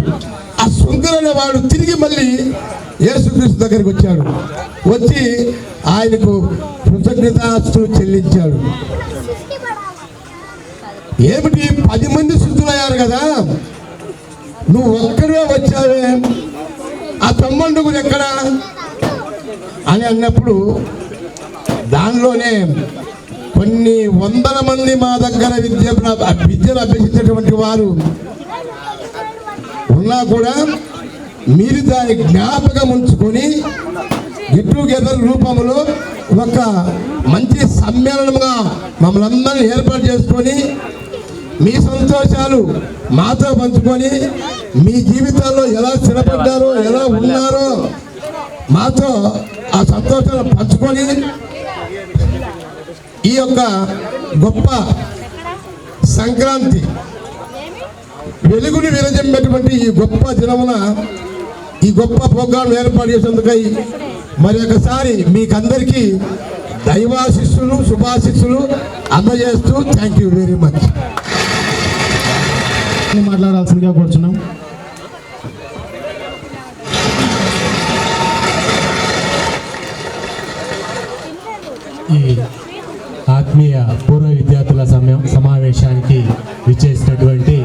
ఆ సుంకరనే వాడు తిరిగి మళ్ళీ యేసుక్రీస్తు దగ్గరికి వచ్చాడు. వచ్చి ఆయనకు కృతజ్ఞతాస్తులు చెల్లించాడు. ఏమిటి 10 మంది శుద్ధులయ్యారు కదా, నువ్వు ఒక్కడే వచ్చావే, ఆ తమ్ముడు ఎక్కడా అని అన్నప్పుడు దానిలోనే కొన్ని వందల మంది మా దగ్గర విద్యను అభ్యసించేటువంటి వారు ఉన్నా కూడా మీరు దాని జ్ఞాపకం ఉంచుకొని గెట్ టుగెదర్ రూపంలో ఒక మంచి సమ్మేళనంగా మమ్మల్ని అందరినీ ఏర్పాటు చేసుకొని మీ సంతోషాలు మాతో పంచుకొని మీ జీవితాల్లో ఎలా స్థిరపడ్డారో ఎలా ఉన్నారో మాతో ఆ సంతోషాలు పంచుకొని ఈ యొక్క గొప్ప సంక్రాంతి వెలుగుని విరజిమ్మేటువంటి ఈ గొప్ప దినమున ఈ గొప్ప ప్రోగ్రాం ఏర్పాటు చేసేందుకై మరి ఒకసారి మీకందరికీ దైవాశిస్సులు శుభాశిస్సులు అందజేస్తూ థ్యాంక్ యూ వెరీ మచ్. మాట్లాడాల్సిందిగా కూర్చున్నాం. ఈ ఆత్మీయ పూర్వ విద్యార్థుల సమావేశానికి విచ్చేసినటువంటి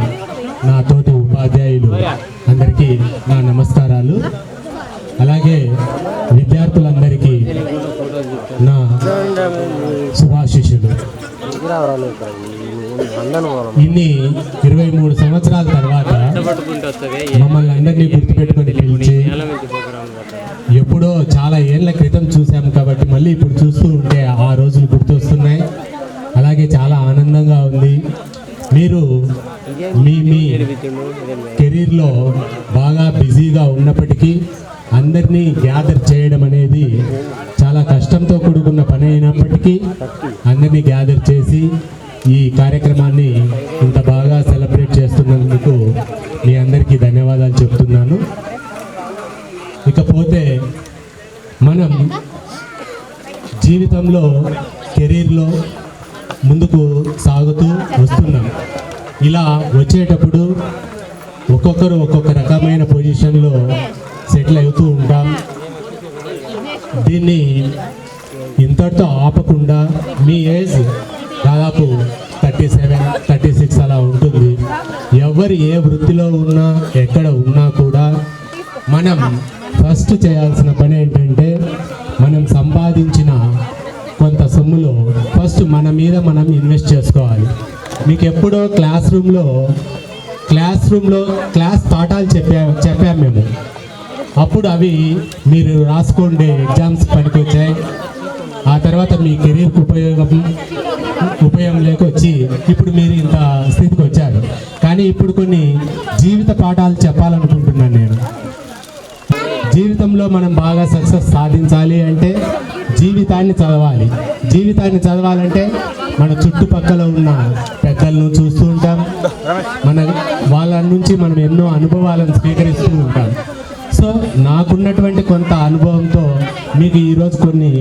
నా తోటి ఉపాధ్యాయులు అందరికీ నా నమస్కారాలు. అలాగే విద్యార్థులందరికీ నా శుభాశిష్యులు. ఇన్ని 23 సంవత్సరాల తర్వాత మమ్మల్ని అందరినీ గుర్తుపెట్టుకొని పిలిచి ఎప్పుడో చాలా ఏళ్ల క్రితం చూసాము కాబట్టి మళ్ళీ ఇప్పుడు చూస్తూ ఉంటే ఆ రోజులు గుర్తొస్తున్నాయి. అలాగే చాలా ఆనందంగా ఉంది. మీరు మీ కెరీర్లో బాగా బిజీగా ఉన్నప్పటికీ అందరినీ గ్యాదర్ చేయడం అనేది చాలా కష్టంతో కూడుకున్న పని అయినప్పటికీ అందరినీ గ్యాదర్ చేసి ఈ కార్యక్రమాన్ని ఇంత బాగా సెలబ్రేట్ చేస్తున్నందుకు మీ అందరికీ ధన్యవాదాలు చెప్తున్నాను. ఇకపోతే మనం జీవితంలో కెరీర్లో ముందుకు సాగుతూ వస్తున్నాం. ఇలా వచ్చేటప్పుడు ఒక్కొక్కరు ఒక్కొక్క రకమైన పొజిషన్లో సెటిల్ అవుతూ ఉంటాం. దీన్ని ఇంతటితో ఆపకుండా మీ ఏజ్ దాదాపు 37, 36 అలా ఉంటుంది. ఎవరు ఏ వృత్తిలో ఉన్నా ఎక్కడ ఉన్నా కూడా మనం ఫస్ట్ చేయాల్సిన పని ఏంటంటే మనం సంపాదించిన కొంత సొమ్ములో ఫస్ట్ మన మీద మనం ఇన్వెస్ట్ చేసుకోవాలి. మీకు ఎప్పుడో క్లాస్ రూమ్లో క్లాస్ పాఠాలు చెప్పాము మేము. అప్పుడు అవి మీరు రాసుకోండి, ఎగ్జామ్స్ పనికొచ్చాయి. ఆ తర్వాత మీ కెరీర్కి ఉపయోగం లేకొచ్చి ఇప్పుడు మీరు ఇంత స్థితికి వచ్చారు. కానీ ఇప్పుడు కొన్ని జీవిత పాఠాలు చెప్పాలనుకుంటున్నాను నేను. జీవితంలో మనం బాగా సక్సెస్ సాధించాలి అంటే జీవితాన్ని చదవాలి. జీవితాన్ని చదవాలంటే మన చుట్టుపక్కల ఉన్న పెద్దలను చూస్తూ ఉంటాం. వాళ్ళ నుంచి మనం ఎన్నో అనుభవాలను స్వీకరిస్తూ ఉంటాం. సో నాకున్నటువంటి కొంత అనుభవంతో మీకు ఈరోజు కొన్ని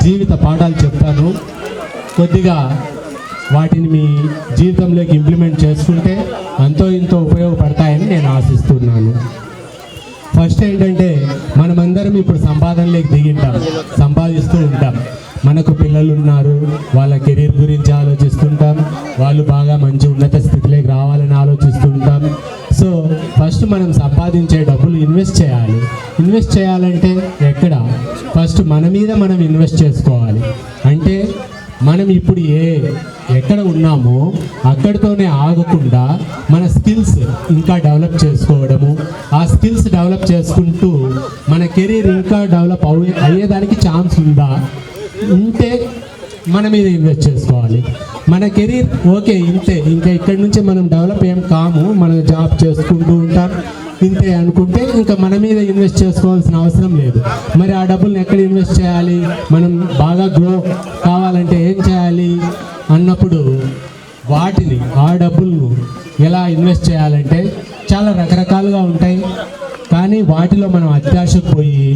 జీవిత పాఠాలు చెప్తాను. కొద్దిగా వాటిని మీ జీవితంలోకి ఇంప్లిమెంట్ చేసుకుంటే అంతో ఇంతో ఉపయోగపడతాయని నేను ఆశిస్తున్నాను. ఫస్ట్ ఏంటంటే మనమందరం ఇప్పుడు సంపాదనలోకి దిగింటాం, సంపాదిస్తూ ఉంటాం. మనకు పిల్లలు ఉన్నారు, వాళ్ళ కెరీర్ గురించి ఆలోచిస్తుంటాం. వాళ్ళు బాగా మంచి ఉన్నత స్థితిలోకి రావాలని ఆలోచిస్తుంటాం. సో ఫస్ట్ మనం సంపాదించే డబ్బులు ఇన్వెస్ట్ చేయాలి. ఇన్వెస్ట్ చేయాలంటే ఎక్కడ? ఫస్ట్ మన మీద మనం ఇన్వెస్ట్ చేసుకోవాలి. అంటే మనం ఇప్పుడు ఎక్కడ ఉన్నామో అక్కడితోనే ఆగకుండా మన స్కిల్స్ ఇంకా డెవలప్ చేసుకోవడము, ఆ స్కిల్స్ డెవలప్ చేసుకుంటూ మన కెరీర్ ఇంకా డెవలప్ అయ్యేదానికి ఛాన్స్ ఉంటే మన మీద ఇన్వెస్ట్ చేసుకోవాలి. మన కెరీర్ ఓకే ఇంతే, ఇంకా ఇక్కడి నుంచి మనం డెవలప్ ఏం కాము, మనం జాబ్ చేసుకుంటూ ఉంటాం ఇంతే అనుకుంటే ఇంకా మన మీద ఇన్వెస్ట్ చేసుకోవాల్సిన అవసరం లేదు. మరి ఆ డబ్బుల్ని ఎక్కడ ఇన్వెస్ట్ చేయాలి? మనం బాగా గ్రో కావాలంటే ఏం చేయాలి అన్నప్పుడు ఆ డబ్బులను ఎలా ఇన్వెస్ట్ చేయాలంటే చాలా రకరకాలుగా ఉంటాయి. కానీ వాటిలో మనం అత్యాశకు పోయి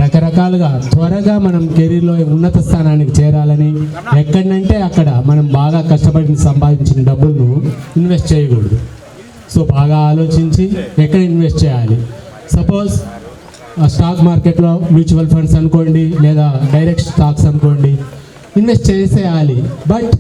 రకరకాలుగా త్వరగా మనం కెరీర్లో ఉన్నత స్థానానికి చేరాలని ఎక్కడంటే అక్కడ మనం బాగా కష్టపడి సంపాదించిన డబ్బులను ఇన్వెస్ట్ చేయకూడదు. సో బాగా ఆలోచించి ఎక్కడ ఇన్వెస్ట్ చేయాలి. సపోజ్ స్టాక్ మార్కెట్లో మ్యూచువల్ ఫండ్స్ అనుకోండి, లేదా డైరెక్ట్ స్టాక్స్ అనుకోండి, ఇన్వెస్ట్ చేసేయాలి. బట్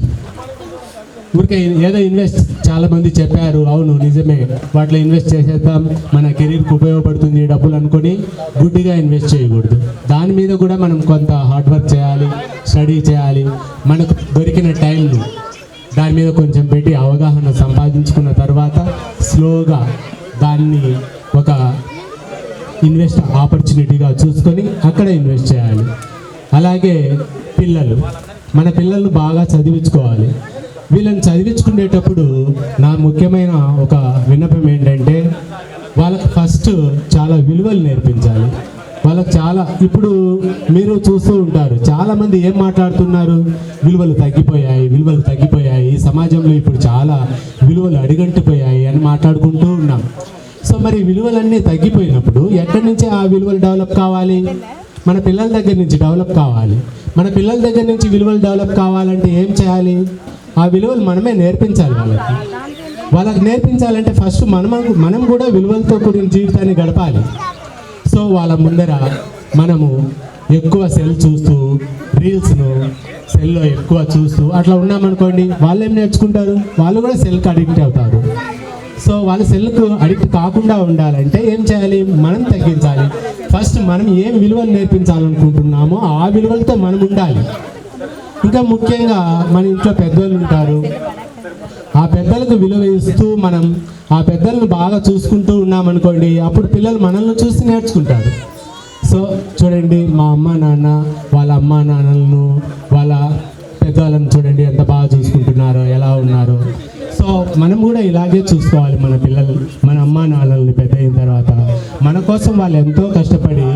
ఊరికే ఏదో ఇన్వెస్ట్ చాలా మంది చెప్పారు, అవును నిజమే, వాటిలో ఇన్వెస్ట్ చేసేద్దాం, మన కెరీర్కి ఉపయోగపడుతుంది డబ్బులు అనుకొని గుడ్డిగా ఇన్వెస్ట్ చేయకూడదు. దాని మీద కూడా మనం కొంత హార్డ్ వర్క్ చేయాలి, స్టడీ చేయాలి. మనకు దొరికిన టైంను దాని మీద కొంచెం పెట్టి అవగాహన సంపాదించుకున్న తర్వాత స్లోగా దాన్ని ఒక ఇన్వెస్ట్ ఆపర్చునిటీగా చూసుకొని అక్కడ ఇన్వెస్ట్ చేయాలి. అలాగే మన పిల్లలను బాగా చదివించుకోవాలి. వీళ్ళని చదివించుకునేటప్పుడు నా ముఖ్యమైన ఒక విన్నపం ఏంటంటే వాళ్ళకి ఫస్ట్ చాలా విలువలు నేర్పించాలి. వాళ్ళకి చాలా, ఇప్పుడు మీరు చూస్తూ ఉంటారు చాలామంది ఏం మాట్లాడుతున్నారు, విలువలు తగ్గిపోయాయి, ఈ సమాజంలో ఇప్పుడు చాలా విలువలు అడిగంటిపోయాయి అని మాట్లాడుకుంటూ ఉన్నాం. సో మరి విలువలన్నీ తగ్గిపోయినప్పుడు ఎక్కడి నుంచి ఆ విలువలు డెవలప్ కావాలి? మన పిల్లల దగ్గర నుంచి డెవలప్ కావాలి. మన పిల్లల దగ్గర నుంచి విలువలు డెవలప్ కావాలంటే ఏం చేయాలి? ఆ విలువలు మనమే నేర్పించాలి. వాళ్ళకి నేర్పించాలంటే ఫస్ట్ మనం కూడా విలువలతో కూడిన జీవితాన్ని గడపాలి. సో వాళ్ళ ముందర మనము ఎక్కువ సెల్ చూస్తూ, రీల్స్ను సెల్లో ఎక్కువ చూస్తూ అట్లా ఉన్నామనుకోండి, వాళ్ళు ఏం నేర్చుకుంటారు? వాళ్ళు కూడా సెల్కి అడిక్ట్ అవుతారు. సో వాళ్ళ సెల్కు అడిక్ట్ కాకుండా ఉండాలంటే ఏం చేయాలి? మనం తగ్గించాలి. ఫస్ట్ మనం ఏం విలువలు నేర్పించాలనుకుంటున్నామో ఆ విలువలతో మనం ఉండాలి. ఇంకా ముఖ్యంగా మన ఇంట్లో పెద్దోళ్ళు ఉంటారు, ఆ పెద్దలకు విలువ ఇస్తూ మనం ఆ పెద్దలను బాగా చూసుకుంటూ ఉన్నామనుకోండి, అప్పుడు పిల్లలు మనల్ని చూసి నేర్చుకుంటారు. సో చూడండి, మా అమ్మ నాన్న వాళ్ళ అమ్మ నాన్నలను వాళ్ళ పెద్దవాళ్ళని చూడండి ఎంత బాగా చూసుకుంటున్నారో, ఎలా ఉన్నారో. సో మనం కూడా ఇలాగే చూసుకోవాలి మన పిల్లలు, మన అమ్మ నాన్నల్ని పెద్ద అయిన తర్వాత. మన కోసం వాళ్ళు ఎంతో కష్టపడి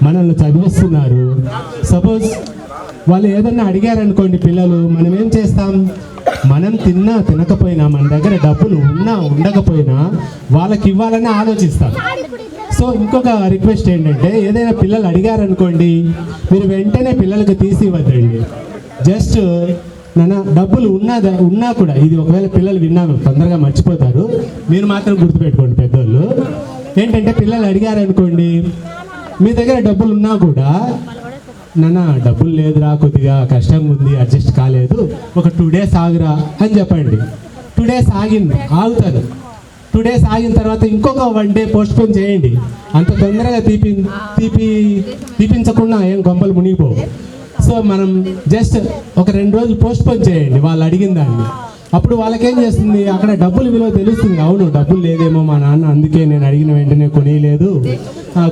మనల్ని చదివిస్తున్నారు. సపోజ్ వాళ్ళు ఏదన్నా అడిగారనుకోండి పిల్లలు, మనం ఏం చేస్తాం? మనం తినకపోయినా, మన దగ్గర డబ్బులు ఉండకపోయినా వాళ్ళకి ఇవ్వాలని ఆలోచిస్తాం. సో ఇంకొక రిక్వెస్ట్ ఏంటంటే, ఏదైనా పిల్లలు అడిగారనుకోండి, మీరు వెంటనే పిల్లలకు తీసి ఇవ్వద్దండి. జస్ట్ నాన్న డబ్బులు ఉన్నా కూడా, ఇది ఒకవేళ పిల్లలు విన్నాను తొందరగా మర్చిపోతారు, మీరు మాత్రం గుర్తుపెట్టుకోండి పెద్దోళ్ళు. ఏంటంటే పిల్లలు అడిగారనుకోండి, మీ దగ్గర డబ్బులు ఉన్నా కూడా, నాన్న డబ్బులు లేదురా, కొద్దిగా కష్టంగా ఉంది, అడ్జస్ట్ కాలేదు, ఒక 2 days ఆగురా అని చెప్పండి. 2 days ఆగుతారు. 2 days ఆగిన తర్వాత ఇంకొక 1 day పోస్ట్పోన్ చేయండి. అంత తొందరగా తీపించకుండా ఏం గొంపలు మునిగిపోవు. సో మనం జస్ట్ ఒక 2 రోజులు పోస్ట్పోన్ చేయండి వాళ్ళు అడిగిన దాన్ని. అప్పుడు వాళ్ళకేం చేస్తుంది, అక్కడ డబ్బులు విలువ తెలుస్తుంది. అవును డబ్బులు లేదేమో మా నాన్న, అందుకే నేను అడిగిన వెంటనే కొనియలేదు,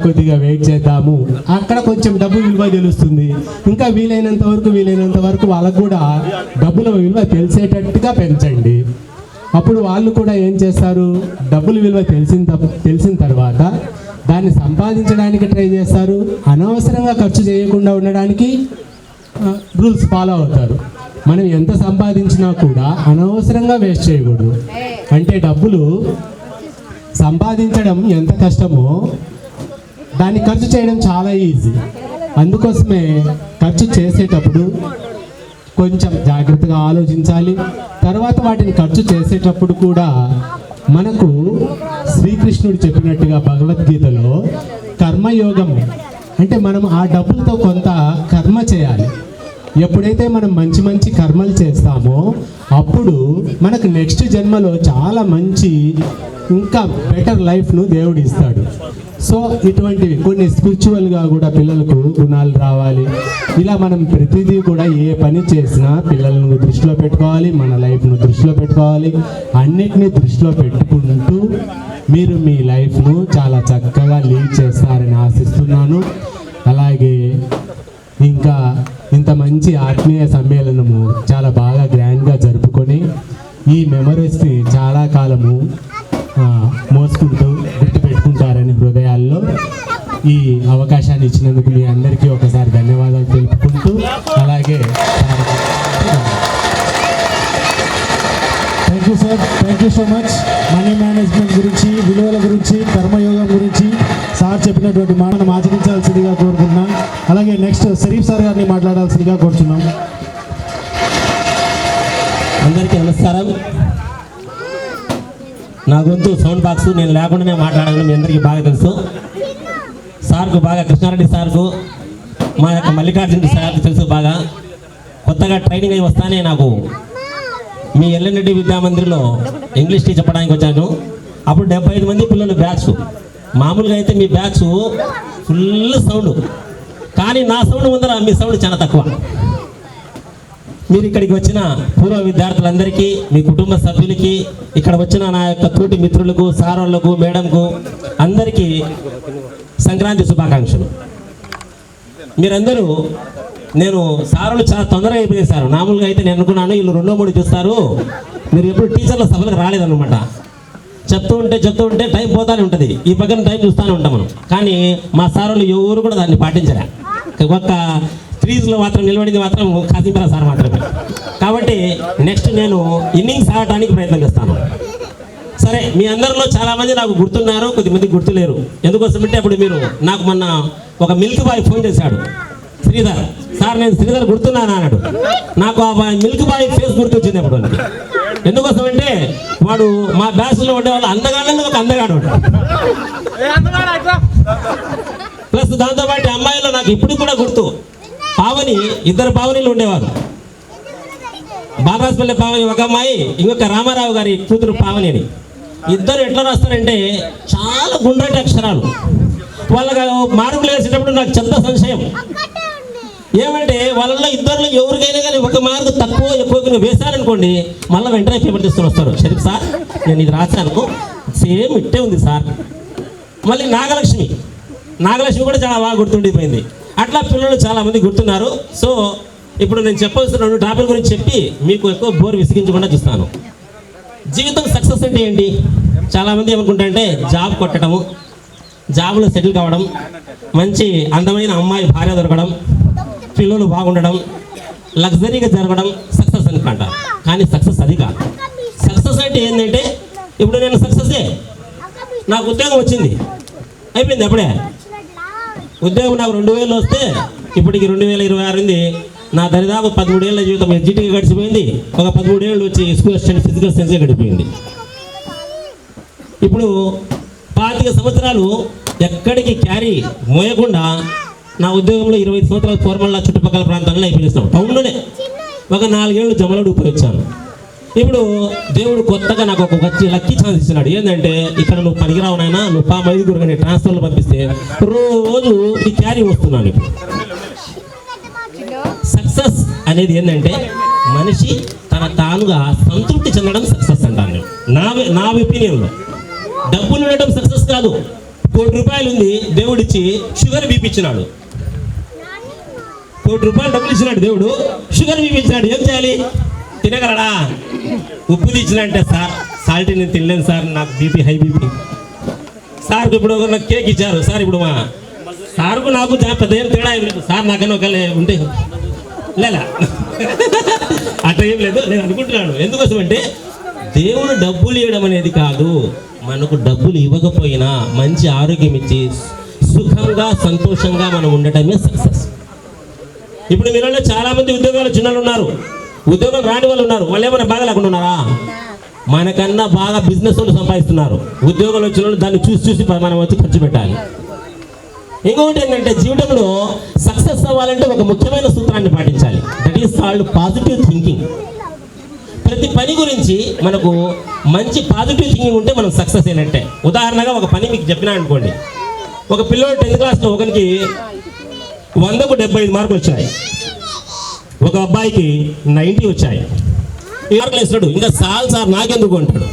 కొద్దిగా వెయిట్ చేద్దాము. అక్కడ కొంచెం డబ్బు విలువ తెలుస్తుంది. ఇంకా వీలైనంత వరకు వాళ్ళకు కూడా డబ్బుల విలువ తెలిసేటట్టుగా పెంచండి. అప్పుడు వాళ్ళు కూడా ఏం చేస్తారు, డబ్బుల విలువ తెలిసిన తర్వాత దాన్ని సంపాదించడానికి ట్రై చేస్తారు. అనవసరంగా ఖర్చు చేయకుండా ఉండడానికి రూల్స్ ఫాలో అవుతారు. మనం ఎంత సంపాదించినా కూడా అనవసరంగా వేస్ట్ చేయకూడదు. అంటే డబ్బులు సంపాదించడం ఎంత కష్టమో దాన్ని ఖర్చు చేయడం చాలా ఈజీ. అందుకోసమే ఖర్చు చేసేటప్పుడు కొంచెం జాగ్రత్తగా ఆలోచించాలి. తర్వాత వాటిని ఖర్చు చేసేటప్పుడు కూడా మనకు శ్రీకృష్ణుడు చెప్పినట్టుగా భగవద్గీతలో కర్మయోగం అంటే మనం ఆ డబ్బులతో కొంత కర్మ చేయాలి. ఎప్పుడైతే మనం మంచి కర్మలు చేస్తామో అప్పుడు మనకు నెక్స్ట్ జన్మలో చాలా మంచి ఇంకా బెటర్ లైఫ్ను దేవుడు ఇస్తాడు. సో ఇటువంటివి కొన్ని స్పిరిచువల్గా కూడా పిల్లలకు గుణాలు రావాలి. ఇలా మనం ప్రతిదీ కూడా ఏ పని చేసినా పిల్లలను దృష్టిలో పెట్టుకోవాలి, మన లైఫ్ను దృష్టిలో పెట్టుకోవాలి. అన్నిటినీ దృష్టిలో పెట్టుకుంటూ మీరు మీ లైఫ్ను చాలా చక్కగా లీడ్ చేస్తారని ఆశిస్తున్నాను. అలాగే ఇంకా ఇంత మంచి ఆత్మీయ సమ్మేళనము చాలా బాగా గ్రాండ్గా జరుపుకొని ఈ మెమరీస్ని చాలా కాలము మోసుకుంటూ గుర్తుపెట్టుకుంటారని హృదయాల్లో ఈ అవకాశాన్ని ఇచ్చినందుకు మీ అందరికీ ఒకసారి ధన్యవాదాలు తెలుపుకుంటూ, అలాగే thank you sir, thank you so much. Money management గురించి, విలువల గురించి, కర్మయోగం గురించి సార్ చెప్పినటువంటి మనం ఆచరించాల్సిందిగా కోరుకుంటున్నాం. అలాగే నెక్స్ట్ షరీఫ్ సార్ గారిని మాట్లాడాల్సిందిగా కోరుతున్నాం. అందరికీ నమస్కారం. నా గొంతు సౌండ్ బాక్స్, నేను లేకుండానే మాట్లాడాలని మీ అందరికీ బాగా తెలుసు. సార్కు బాగా, కృష్ణారెడ్డి సార్కు, మా యొక్క మల్లికార్జున సార్కు తెలుసు బాగా. కొత్తగా ట్రైనింగ్ అయి వస్తానే నాకు మీ ఎల్ఎన్రెడ్డి విద్యామందిర్లో ఇంగ్లీష్ టీచర్ చెప్పడానికి వచ్చాను. అప్పుడు 75 మంది పిల్లలు బ్యాచ్. మామూలుగా అయితే మీ బ్యాచ్ ఫుల్ సౌండ్, కానీ నా సౌండ్ ముందర మీ సౌండ్ చాలా తక్కువ. మీరు ఇక్కడికి వచ్చిన పూర్వ విద్యార్థులందరికీ, మీ కుటుంబ సభ్యులకి, ఇక్కడ వచ్చిన నా యొక్క తోటి మిత్రులకు, సార్ వాళ్ళకు, మేడంకు అందరికీ సంక్రాంతి శుభాకాంక్షలు. మీరందరూ, నేను సార్లు చాలా తొందరగా అయిపోయేశారు. మామూలుగా అయితే నేను అనుకున్నాను వీళ్ళు 2-3 చూస్తారు, మీరు ఎప్పుడు టీచర్ల సభలకు రాలేదన్నమాట. చెప్తూ ఉంటే టైం పోతానే ఉంటుంది, ఈ పక్కన టైం చూస్తూనే ఉంటాం మనం. కానీ మా సార్లు ఎవరు కూడా దాన్ని పాటించరా. ఒక్క క్రీజ్లో మాత్రం నిలబడింది మాత్రం కాసింపరా సార్ మాత్రమే. కాబట్టి నెక్స్ట్ నేను ఇన్నింగ్స్ ఆడటానికి ప్రయత్నం చేస్తాను. సరే, మీ అందరిలో చాలామంది నాకు గుర్తున్నారు, కొద్దిమంది గుర్తులేరు. ఎందుకోసమంటే అప్పుడు మీరు నాకు మొన్న ఒక మిల్క్ బాయ్ ఫోన్ చేశాడు, శ్రీధర్ సార్, నేను శ్రీధర్ గుర్తున్నాను అన్నాడు. నాకు ఆ మిల్క్ బాయ్ ఫేస్ గుర్తొచ్చింది అప్పుడు. ఎందుకోసమంటే వాడు మా బ్యాచ్లో ఉండేవాళ్ళు అందగాళ్ళని ఒక అందగాడు. ప్లస్ దాంతోపాటు అమ్మాయిలో నాకు ఇప్పుడు కూడా గుర్తు, పావని, 2 పావనీలు ఉండేవారు. బాబాస్పల్లి పావని ఒక అమ్మాయి, ఇంకొక రామారావు గారి కూతురు పావని అని. ఇద్దరు ఎట్లా రాస్తారంటే చాలా గుండ్రటి అక్షరాలు. వాళ్ళకి మార్కులు వేసేటప్పుడు నాకు చెత్త సంశయం ఏమంటే, వాళ్ళలో ఇద్దరులో ఎవరికైనా కానీ ఒక మార్కు తక్కువ ఎక్కువ వేశారనుకోండి, మళ్ళీ వెంటనే పేపర్ తీసుకొని వస్తారు. షరీఫ్ సార్, నేను ఇది రాశాను, సేమ్ ఇట్టే ఉంది సార్. మళ్ళీ నాగలక్ష్మి కూడా చాలా బాగా గుర్తుండిపోయింది. అట్లా పిల్లలు చాలామంది గుర్తున్నారు. సో ఇప్పుడు నేను చెప్పాల్సిన 2 టాపిక్ గురించి చెప్పి మీకు ఎక్కువ బోర్ విసిగించకుండా చూస్తాను. జీవితం సక్సెస్ అంటే ఏంటి? చాలామంది ఏమనుకుంటారంటే జాబ్ కొట్టడము, జాబ్లో సెటిల్ కావడం, మంచి అందమైన అమ్మాయి భార్య దొరకడం, పిల్లలు బాగుండడం, లగ్జరీగా జరగడం సక్సెస్ అనుకుంటారు. కానీ సక్సెస్ అది కాదు. సక్సెస్ అంటే ఏంటంటే, ఇప్పుడు నేను సక్సెస్సే, నాకు ఉద్యోగం వచ్చింది, అయిపోయింది. అప్పుడే ఉద్యోగం నాకు 2000 వస్తే ఇప్పటికి 2026 ఉంది. నా దరిదాపు 13 ఏళ్ళ జీవితం ఎడ్జిటీగా గడిచిపోయింది. ఒక 13 ఏళ్ళు వచ్చి స్కూల్ అసిస్టెంట్ ఫిజికల్ సైన్స్గా గడిపోయింది. ఇప్పుడు 25 సంవత్సరాలు ఎక్కడికి క్యారీ మోయకుండా నా ఉద్యోగంలో 25 సంవత్సరాలు ఫోర్మల్ చుట్టుపక్కల ప్రాంతాల్లో అయిపోయిస్తాం. టౌన్లోనే ఒక 4 ఏళ్ళు జమలడు పోయి వచ్చాను. ఇప్పుడు దేవుడు కొత్తగా నాకు ఒక లక్కీ ఛాన్స్ ఇస్తున్నాడు. ఏంటంటే, ఇక్కడ నువ్వు పనికిరావు నాయనా, నువ్వు 5 కానీ ట్రాన్స్ఫర్లో పంపిస్తే రోజు ఈ క్యారీ వస్తున్నాను. ఇప్పుడు సక్సెస్ అనేది ఏంటంటే, మనిషి తన తానుగా సంతృప్తి చెందడం సక్సెస్ అంటాను నా ఒపీనియన్లో. డబ్బులు ఉండటం సక్సెస్ కాదు. 1 కోటి రూపాయలు ఉంది, దేవుడిచ్చి షుగర్ బీపీ ఇచ్చినాడు. 1 కోటి రూపాయలు డబ్బులు ఇచ్చినాడు దేవుడు, షుగర్ బీపీ ఇచ్చినాడు. ఏం చేయాలి? తినగలడా? ఉప్పు తెచ్చినంటే, సార్ సాల్ట్ నేను తినలేను సార్, నాకు బీపీ, హై బీపీ. సార్కి ఇప్పుడు నాకు కేక్ ఇచ్చారు, సార్ ఇప్పుడు మా సార్కు నాకు పెద్ద ఏం తేడా ఏం లేదు సార్, నాకన్నా ఒక ఉంటే లేదా అట్లా ఏం లేదు నేను అనుకుంటున్నాను. ఎందుకోసం అంటే, దేవుడు డబ్బులు ఇవ్వడం అనేది కాదు, మనకు డబ్బులు ఇవ్వకపోయినా మంచి ఆరోగ్యం ఇచ్చి సుఖంగా సంతోషంగా మనం ఉండటమే సక్సెస్. ఇప్పుడు మీలో చాలామంది ఉద్యోగాలు చిన్నలు ఉన్నారు, ఉద్యోగం రాని వాళ్ళు ఉన్నారు. వాళ్ళు ఏమైనా బాగా లేకుండా ఉన్నారా? మనకన్నా బాగా బిజినెస్ వాళ్ళు సంపాదిస్తున్నారు. ఉద్యోగాలు వచ్చిన వాళ్ళు దాన్ని చూసి మనం వచ్చి ఖర్చు పెట్టాలి. ఇంకొకటి ఏంటంటే, జీవితంలో సక్సెస్ అవ్వాలంటే ఒక ముఖ్యమైన సూత్రాన్ని పాటించాలి. That is called positive thinking. ప్రతి పని గురించి మనకు మంచి పాజిటివ్ థింకింగ్ ఉంటే మనం సక్సెస్ అయినట్టే. ఉదాహరణగా ఒక పని మీకు చెప్పినా అనుకోండి, ఒక పిల్లోడు 10th క్లాస్లో ఒకరికి 100కు 75 మార్కులు వచ్చాయి, ఒక అబ్బాయికి 90 వచ్చాయి. మార్కులు వేస్తాడు, ఇంకా సార్ నాకెందుకు అంటాడు.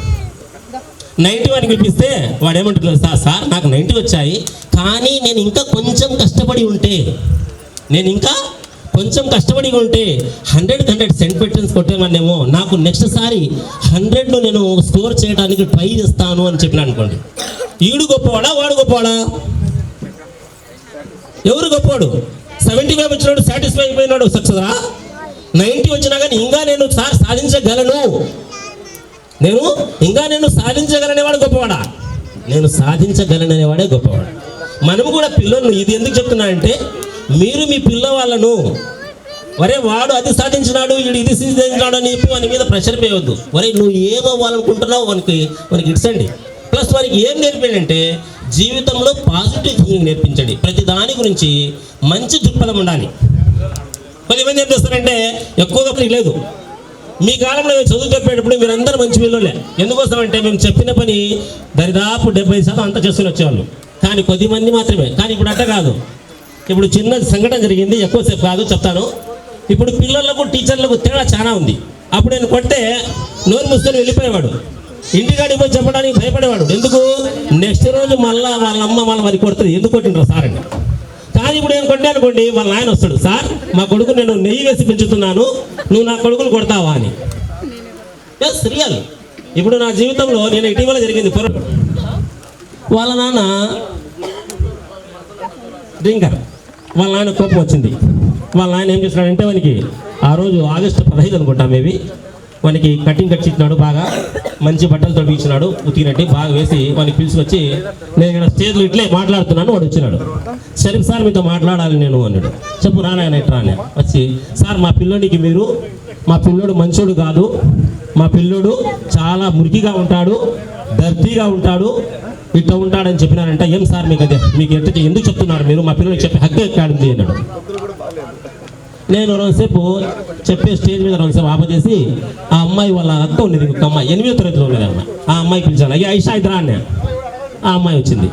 91 పిలిపిస్తే వాడు ఏమంటున్నాడు, సార్ నాకు 90 వచ్చాయి, కానీ నేను ఇంకా కొంచెం కష్టపడి ఉంటే 100 సెంటిమీటర్స్ కొట్టేమనేమో, నాకు నెక్స్ట్ సారి 100 నేను స్కోర్ చేయడానికి ట్రై చేస్తాను అని చెప్పిన అనుకోండి. ఈడు గొప్పవాడా వాడు గొప్పవాడా? ఎవరు గొప్పవాడు? 75 వచ్చినాడు సాటిస్ఫై అయిపోయినాడు, సక్సెస్ రా. 90 వచ్చినా కానీ ఇంకా నేను సాధించగలను, నేను సాధించగలనేవాడు గొప్పవాడా? నేను సాధించగలననేవాడే గొప్పవాడు. మనము కూడా పిల్లలను ఇది ఎందుకు చెప్తున్నా అంటే, మీరు మీ పిల్లవాళ్ళను వరే వాడు అది సాధించినాడు వీడు ఇది సాధించినాడు అని చెప్పి వాని మీద ప్రెషర్ వేయవద్దు. వరే నువ్వు ఏమవ్వాలనుకుంటున్నావు వానికి ఇచ్చండి. ప్లస్ వారికి ఏం నేర్పండి, జీవితంలో పాజిటివ్ థింకింగ్ నేర్పించండి. ప్రతి దాని గురించి మంచి దృక్పథం ఉండాలి. 10 మంది ఏం చేస్తారంటే, ఎక్కువగా లేదు మీ కాలంలో మేము చదువు చెప్పేటప్పుడు మీరందరూ మంచి పిల్లలే. ఎందుకోసం అంటే మేము చెప్పిన పని దరిదాపు 70% అంతా చేసుకుని వచ్చేవాళ్ళు, కానీ కొద్ది మంది మాత్రమే. కానీ ఇప్పుడు అట్ట కాదు. ఇప్పుడు చిన్న సంఘటన జరిగింది, ఎక్కువసేపు కాదు చెప్తాను. ఇప్పుడు పిల్లలకు టీచర్లకు తేడా చాలా ఉంది. అప్పుడు నేను కొట్టే నోరు మూసుకొని వెళ్ళిపోయేవాడు, ఇంటికాడికి పోయి చెప్పడానికి భయపడేవాడు. ఎందుకు? నెక్స్ట్ రోజు మళ్ళీ వాళ్ళ అమ్మ మరి కొడుతుంది, ఎందుకు కొట్టిండ్రు సార్ అని. కానీ ఇప్పుడు నేను కొట్టే అనుకోండి, వాళ్ళ ఆయన వస్తాడు, సార్ మా కొడుకు నేను నెయ్యి వేసి పెంచుతున్నాను, నువ్వు నా కొడుకులు కొడతావా అని. Yes real. ఇప్పుడు నా జీవితంలో నేను ఇటీవల జరిగింది వాళ్ళ నాన్న డ్రింకర్, వాళ్ళ నాన్న కోపం వచ్చింది. వాళ్ళ నాన్న ఏం చేస్తున్నాడంటే వానికి ఆ రోజు ఆగస్టు 15 అనుకుంటాం మేబీ, వానికి కటింగ్ కట్ ఇచ్చినాడు, బాగా మంచి బట్టలు తొడిగించినాడు, ఉతికినట్టు బాగా వేసి వానికి పిలుచుకొచ్చి, నేను ఇక్కడ స్టేజ్లో ఇట్లే మాట్లాడుతున్నాను. వాడు వచ్చినాడు, షరీఫ్ సార్ మీతో మాట్లాడాలి నేను అన్నాడు. చెప్పు రానాయన ఎట్రా అని. వచ్చి, సార్ మా పిల్లోడికి మీరు, మా పిల్లోడు మంచోడు కాదు, మా పిల్లోడు చాలా మురికిగా ఉంటాడు, దర్తీగా ఉంటాడు, ఇట్లా ఉంటాడని చెప్పినారంట. ఏం సార్ మీకు అదే మీకు ఎందుకు చెప్తున్నారు మీరు, మా పిల్లలకి చెప్పే హక్కు ఎక్కాడింది అన్నాడు. నేను రెండుసేపు చెప్పే స్టేజ్ మీద రెండుసేపు ఆపచేసి, ఆ అమ్మాయి వాళ్ళ అక్క ఉండేది, ఒక అమ్మాయి 8వ తరగతిలో ఉండేది అమ్మాయి, ఆ అమ్మాయి పిలిచాను. అయ్యా ఐషా ఇద్దరా అన్న. ఆ అమ్మాయి వచ్చింది.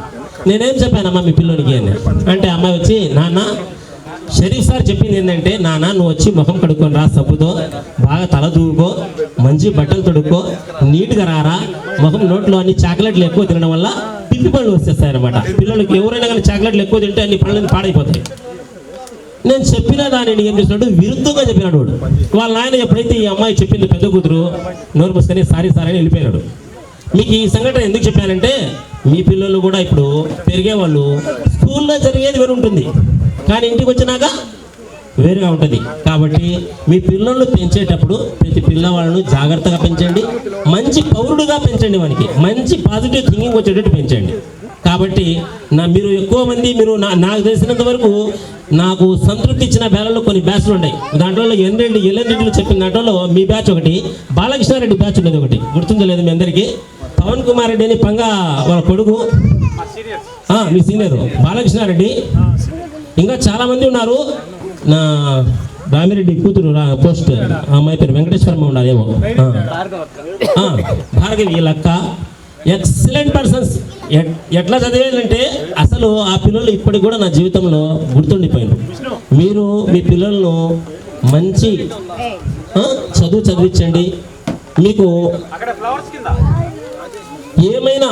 నేనేం చెప్పానమ్మా మీ పిల్లోనికి అని అంటే, అమ్మాయి వచ్చి, నాన్న షరీఫ్ సార్ చెప్పింది ఏంటంటే, నాన్న నువ్వు వచ్చి ముఖం కడుక్కొని రా, సబ్బుతో బాగా తల దూకో, మంచి బట్టలు తొడుక్కో, నీట్గా రారా, ముఖం నోట్లో అన్ని చాక్లెట్లు ఎక్కువ తినడం వల్ల పిప్పి పళ్ళు వచ్చేస్తాయి అనమాట. పిల్లలకి ఎవరైనా కానీ చాక్లెట్లు ఎక్కువ తింటే అన్ని పళ్ళని పాడైపోతాయి. నేను చెప్పిన దానిని ఏం చేసినట్టు విరుద్ధంగా చెప్పినాడు వాడు. వాళ్ళ ఆయన ఎప్పుడైతే ఈ అమ్మాయి చెప్పింది పెద్ద కూతురు, నోరు మూసుకొని సారీ సారీ అని వెళ్ళిపోయినాడు. మీకు ఈ సంఘటన ఎందుకు చెప్పానంటే, మీ పిల్లలు కూడా ఇప్పుడు పెరిగేవాళ్ళు స్కూల్లో జరిగేది వేరు ఉంటుంది, కానీ ఇంటికి వచ్చినాక వేరుగా ఉంటుంది. కాబట్టి మీ పిల్లలను పెంచేటప్పుడు ప్రతి పిల్లవాళ్ళను జాగ్రత్తగా పెంచండి, మంచి పౌరుడుగా పెంచండి, వానికి మంచి పాజిటివ్ థింకింగ్ వచ్చేటట్టు పెంచండి. కాబట్టి మీరు ఎక్కువ మంది నాకు తెలిసినంత వరకు నాకు సంతృప్తి ఇచ్చిన బ్యాచ్లో కొన్ని బ్యాచ్లు ఉన్నాయి. దాంట్లో ఎల్లరెడ్డిలు చెప్పిన దాంట్లో మీ బ్యాచ్ ఒకటి, బాలకృష్ణారెడ్డి బ్యాచ్ ఉండేది ఒకటి, గుర్తుందో లేదు మీ అందరికీ. పవన్ కుమార్ రెడ్డి అని పంగా వాళ్ళ కొడుకు, మీ సీనియర్ బాలకృష్ణారెడ్డి, ఇంకా చాలా మంది ఉన్నారు. నా రామిరెడ్డి కూతురు పోస్ట్ అమ్మాయి పేరు వెంకటేశ్వరమ్మ ఉండాలేమో, భార్గవి వీళ్ళక్క, ఎక్సలెంట్ పర్సన్స్. ఎట్లా చదివేదంటే అసలు ఆ పిల్లలు ఇప్పటికి కూడా నా జీవితంలో గుర్తుండిపోయింది. మీరు మీ పిల్లలను మంచి చదివించండి. మీకు ఏమైనా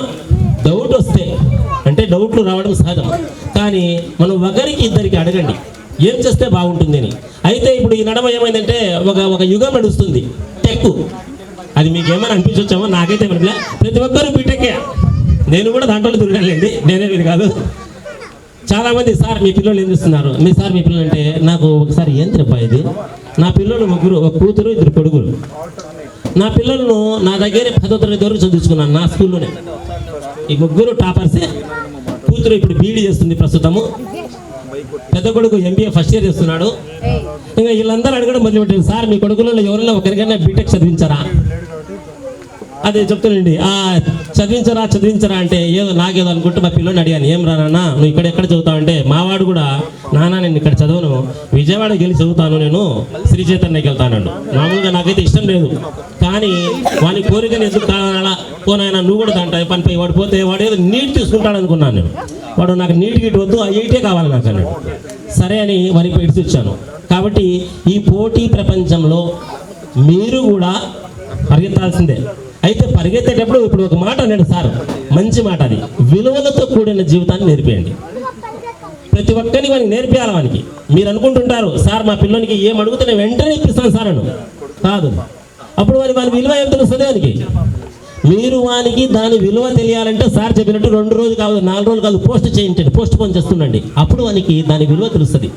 డౌట్ వస్తే, అంటే డౌట్లు రావడం సహజం, కానీ మనం ఒకరికి ఇద్దరికి అడగండి ఏం చేస్తే బాగుంటుంది అని. అయితే ఇప్పుడు ఈ నడమ ఏమైందంటే ఒక యుగం నడుస్తుంది టెక్. అది మీకు ఏమైనా అనిపించవచ్చామో, నాకైతే ప్రతి ఒక్కరు బీటెక్కే, నేను కూడా దాంట్లో తిరగాలండి, నేనే ఇది కాదు. చాలామంది సార్ మీ పిల్లలు ఏం చేస్తున్నారు, మీ పిల్లలు అంటే నాకు ఒకసారి ఏం చెప్పాయి, నా పిల్లలు ముగ్గురు, ఒక కూతురు 2 కొడుకులు. నా పిల్లలను నా దగ్గరే 10వ తరగతి వరకు చదివించుకున్నాను నా స్కూల్లోనే. ఈ ముగ్గురు టాపర్సే. కూతురు ఇప్పుడు బీఈడీ చేస్తుంది ప్రస్తుతము, పెద్ద కొడుకు MBA ఫస్ట్ ఇయర్ చేస్తున్నాడు. ఇంకా వీళ్ళందరూ అడగడం మొదలుపెట్టారు, సార్ మీ కొడుకులలో ఎవరైనా ఒకరికైనా బీటెక్ చదివించారా? అదే చెప్తానండి, చదివించరా అంటే ఏదో నాకేదో అనుకుంటే మా పిల్లని అడిగాను, ఏం రా నాన్న నువ్వు ఎక్కడ చదువుతావు అంటే, మావాడు కూడా నాన్న నేను ఇక్కడ చదవను, విజయవాడకి వెళ్ళి చదువుతాను, నేను శ్రీ చైతన్యకి వెళ్తానండు. మామూలుగా నాకైతే ఇష్టం లేదు, కానీ వాని కోరికని ఎందుకు కావాలా, పోనాయన నువ్వు కూడా దాంట్లో పనిపై వాడు పోతే వాడు ఏదో నీట్ తీసుకుంటాడు అనుకున్నాను నేను. వాడు నాకు నీట్ గిట్ వద్దు, IIT కావాలి నాకు అన్నాడు. సరే అని వారికి పెట్టి ఇచ్చాను. కాబట్టి ఈ పోటీ ప్రపంచంలో మీరు కూడా పరిగెత్తాల్సిందే. అయితే పరిగెత్తేటప్పుడు ఇప్పుడు ఒక మాట అన్నాడు సార్, మంచి మాట, అది విలువలతో కూడిన జీవితాన్ని నేర్పేయండి. ప్రతి ఒక్కరికి వానికి నేర్పేయాలి. వానికి మీరు అనుకుంటుంటారు, సార్ మా పిల్లలకి ఏం అడుగుతున్నా వెంటనే ఇప్పిస్తాను సార్ అను, కాదు. అప్పుడు వాని విలువ ఏం తెలుస్తుంది వానికి. మీరు వానికి దాని విలువ తెలియాలంటే సార్ చెప్పినట్టు 2 రోజులు కాదు, 4 రోజులు కాదు, పోస్ట్ పోన్ చేస్తుండండి. అప్పుడు వానికి దాని విలువ తెలుస్తుంది.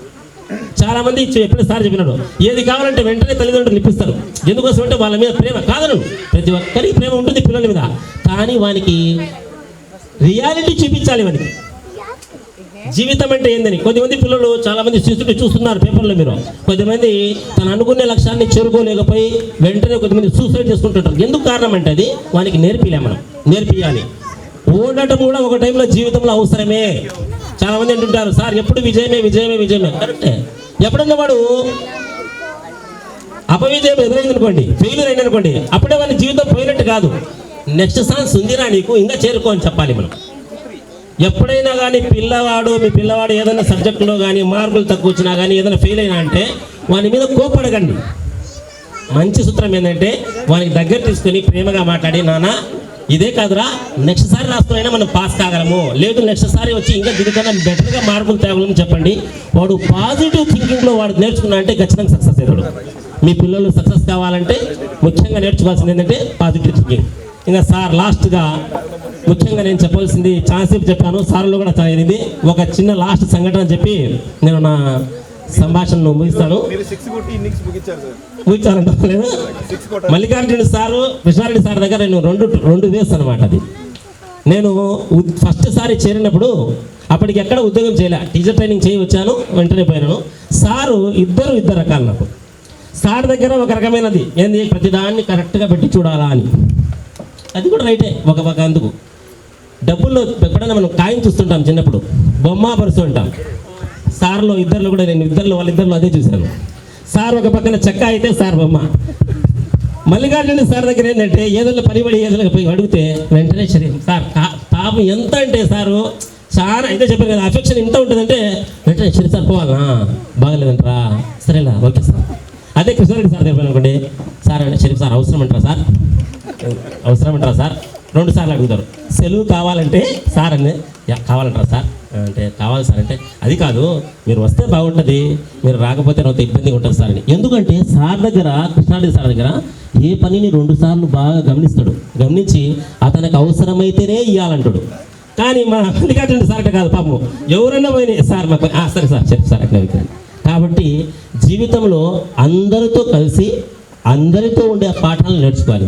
చాలా మంది ఎప్పుడు సార్ చెప్పినాడు, ఏది కావాలంటే వెంటనే తల్లిదండ్రులు ఇప్పిస్తారు. ఎందుకోసం అంటే వాళ్ళ మీద ప్రేమ కాదను, ప్రతి ఒక్కరికి ప్రేమ ఉంటుంది పిల్లల మీద, కానీ వానికి రియాలిటీ చూపించాలి. వానికి జీవితం అంటే ఏందని. కొద్దిమంది పిల్లలు చాలా మంది చూస్తున్నారు పేపర్లో మీరు, కొద్దిమంది తను అనుకునే లక్ష్యాన్ని చేరుకోలేకపోయి వెంటనే కొద్దిమంది సూసైడ్ చేసుకుంటుంటారు. ఎందుకు కారణం అంటే అది వానికి నేర్పియాలి. ఓడటం కూడా ఒక టైంలో జీవితంలో అవసరమే. చాలా మంది అంటుంటారు, సార్ ఎప్పుడు విజయమే. కరెక్టే. ఎప్పుడన్నా వాడు అపవిజయం ఎదురైందనుకోండి, ఫెయిల్యూర్ అయిందనుకోండి, అప్పుడే వాళ్ళ జీవితం పోయినట్టు కాదు. నెక్స్ట్ ఛాన్స్ ఉందిరా నీకు, ఇంకా చేరుకో అని చెప్పాలి మనం. ఎప్పుడైనా కానీ మీ పిల్లవాడు ఏదైనా సబ్జెక్టులో కానీ మార్కులు తక్కువ వచ్చినా కానీ ఏదైనా ఫెయిల్ అయినా అంటే వాని మీద కోపడకండి. మంచి సూత్రం ఏంటంటే వానికి దగ్గర తీసుకొని ప్రేమగా మాట్లాడి, నాన్న ఇదే కాదురా, నెక్స్ట్ సారి రాసుకునైనా మనం పాస్ కాగలము, లేదు నెక్స్ట్ సారి వచ్చి ఇంకా దీనికన్నా బెటర్గా మార్కులు తేగలమని చెప్పండి. వాడు పాజిటివ్ థింకింగ్లో వాడు నేర్చుకున్నా అంటే ఖచ్చితంగా సక్సెస్ అవుతాడు. మీ పిల్లలు సక్సెస్ కావాలంటే ముఖ్యంగా నేర్చుకోవాల్సింది ఏంటంటే పాజిటివ్ థింకింగ్. ఇంకా సార్ లాస్ట్గా ముఖ్యంగా నేను చెప్పాల్సింది చాలాసేపు చెప్పాను, సార్లు కూడా చదివింది. ఒక చిన్న లాస్ట్ సంఘటన చెప్పి నేను నా సంభాషణను ముగిస్తాను. ముగించాలంటే లేదు, మల్లికార్జున సారు కృష్ణారెడ్డి సార్ దగ్గర నేను రెండు వేస్ అనమాట. అది నేను ఫస్ట్ సారి చేరినప్పుడు అప్పటికి ఎక్కడ ఉద్యోగం చేయలే, టీచర్ ట్రైనింగ్ చేయి వచ్చాను, వెంటనే పోయినాను. సారు ఇద్దరు రకాలు. నాకు సార్ దగ్గర ఒక రకమైనది ఏంది, ప్రతిదాన్ని కరెక్ట్గా పెట్టి చూడాలా అని. అది కూడా రైటే ఒక అందుకు. డబ్బుల్లో ఎప్పుడైనా మనం కాయిన్ చూస్తుంటాం చిన్నప్పుడు, బొమ్మ పరుస్తూ ఉంటాం. సార్లో కూడా నేను వాళ్ళిద్దరిలో అదే చూశాను. సార్ ఒక పక్కన చెక్క అయితే సార్ బొమ్మ. మల్లికార్జున సార్ దగ్గర ఏంటంటే ఏదైనా పనిపడి ఏదైనా పోయి అడిగితే వెంటనే సార్ పాపం ఎంత అంటే సారు చాలా అయితే చెప్పారు కదా, అఫెక్షన్ ఎంత ఉంటుందంటే వెంటనే సార్ పోవాలా, బాగలేదంటారా, సరేలా ఓకే సార్. అదే కృష్ణారెడ్డి సార్ దగ్గర అనుకోండి, సార్ అంటే షరీఫ్ సార్ అవసరం అంటారా సార్ 2 సార్లు అడుగుతారు. సెలవు కావాలంటే సార్ అని కావాలంటారా సార్ అంటే కావాలి సార్ అంటే అది కాదు, మీరు వస్తే బాగుంటుంది, మీరు రాకపోతే నాతో ఇబ్బందిగా ఉంటుంది సార్ అని. ఎందుకంటే సార్ దగ్గర, కృష్ణారెడ్డి సార్ దగ్గర ఏ పనిని 2 సార్లు బాగా గమనించి అతనికి అవసరమైతేనే ఇవ్వాలంటాడు. కానీ మా మల్లికార్జున సార్ కాదు, పాపం ఎవరన్నా పోయినాయి సార్ మాకు సరే సార్ చెప్పు సార్ అట్లా. కాబట్టి జీవితంలో అందరితో కలిసి అందరితో ఉండే పాఠాలను నేర్చుకోవాలి.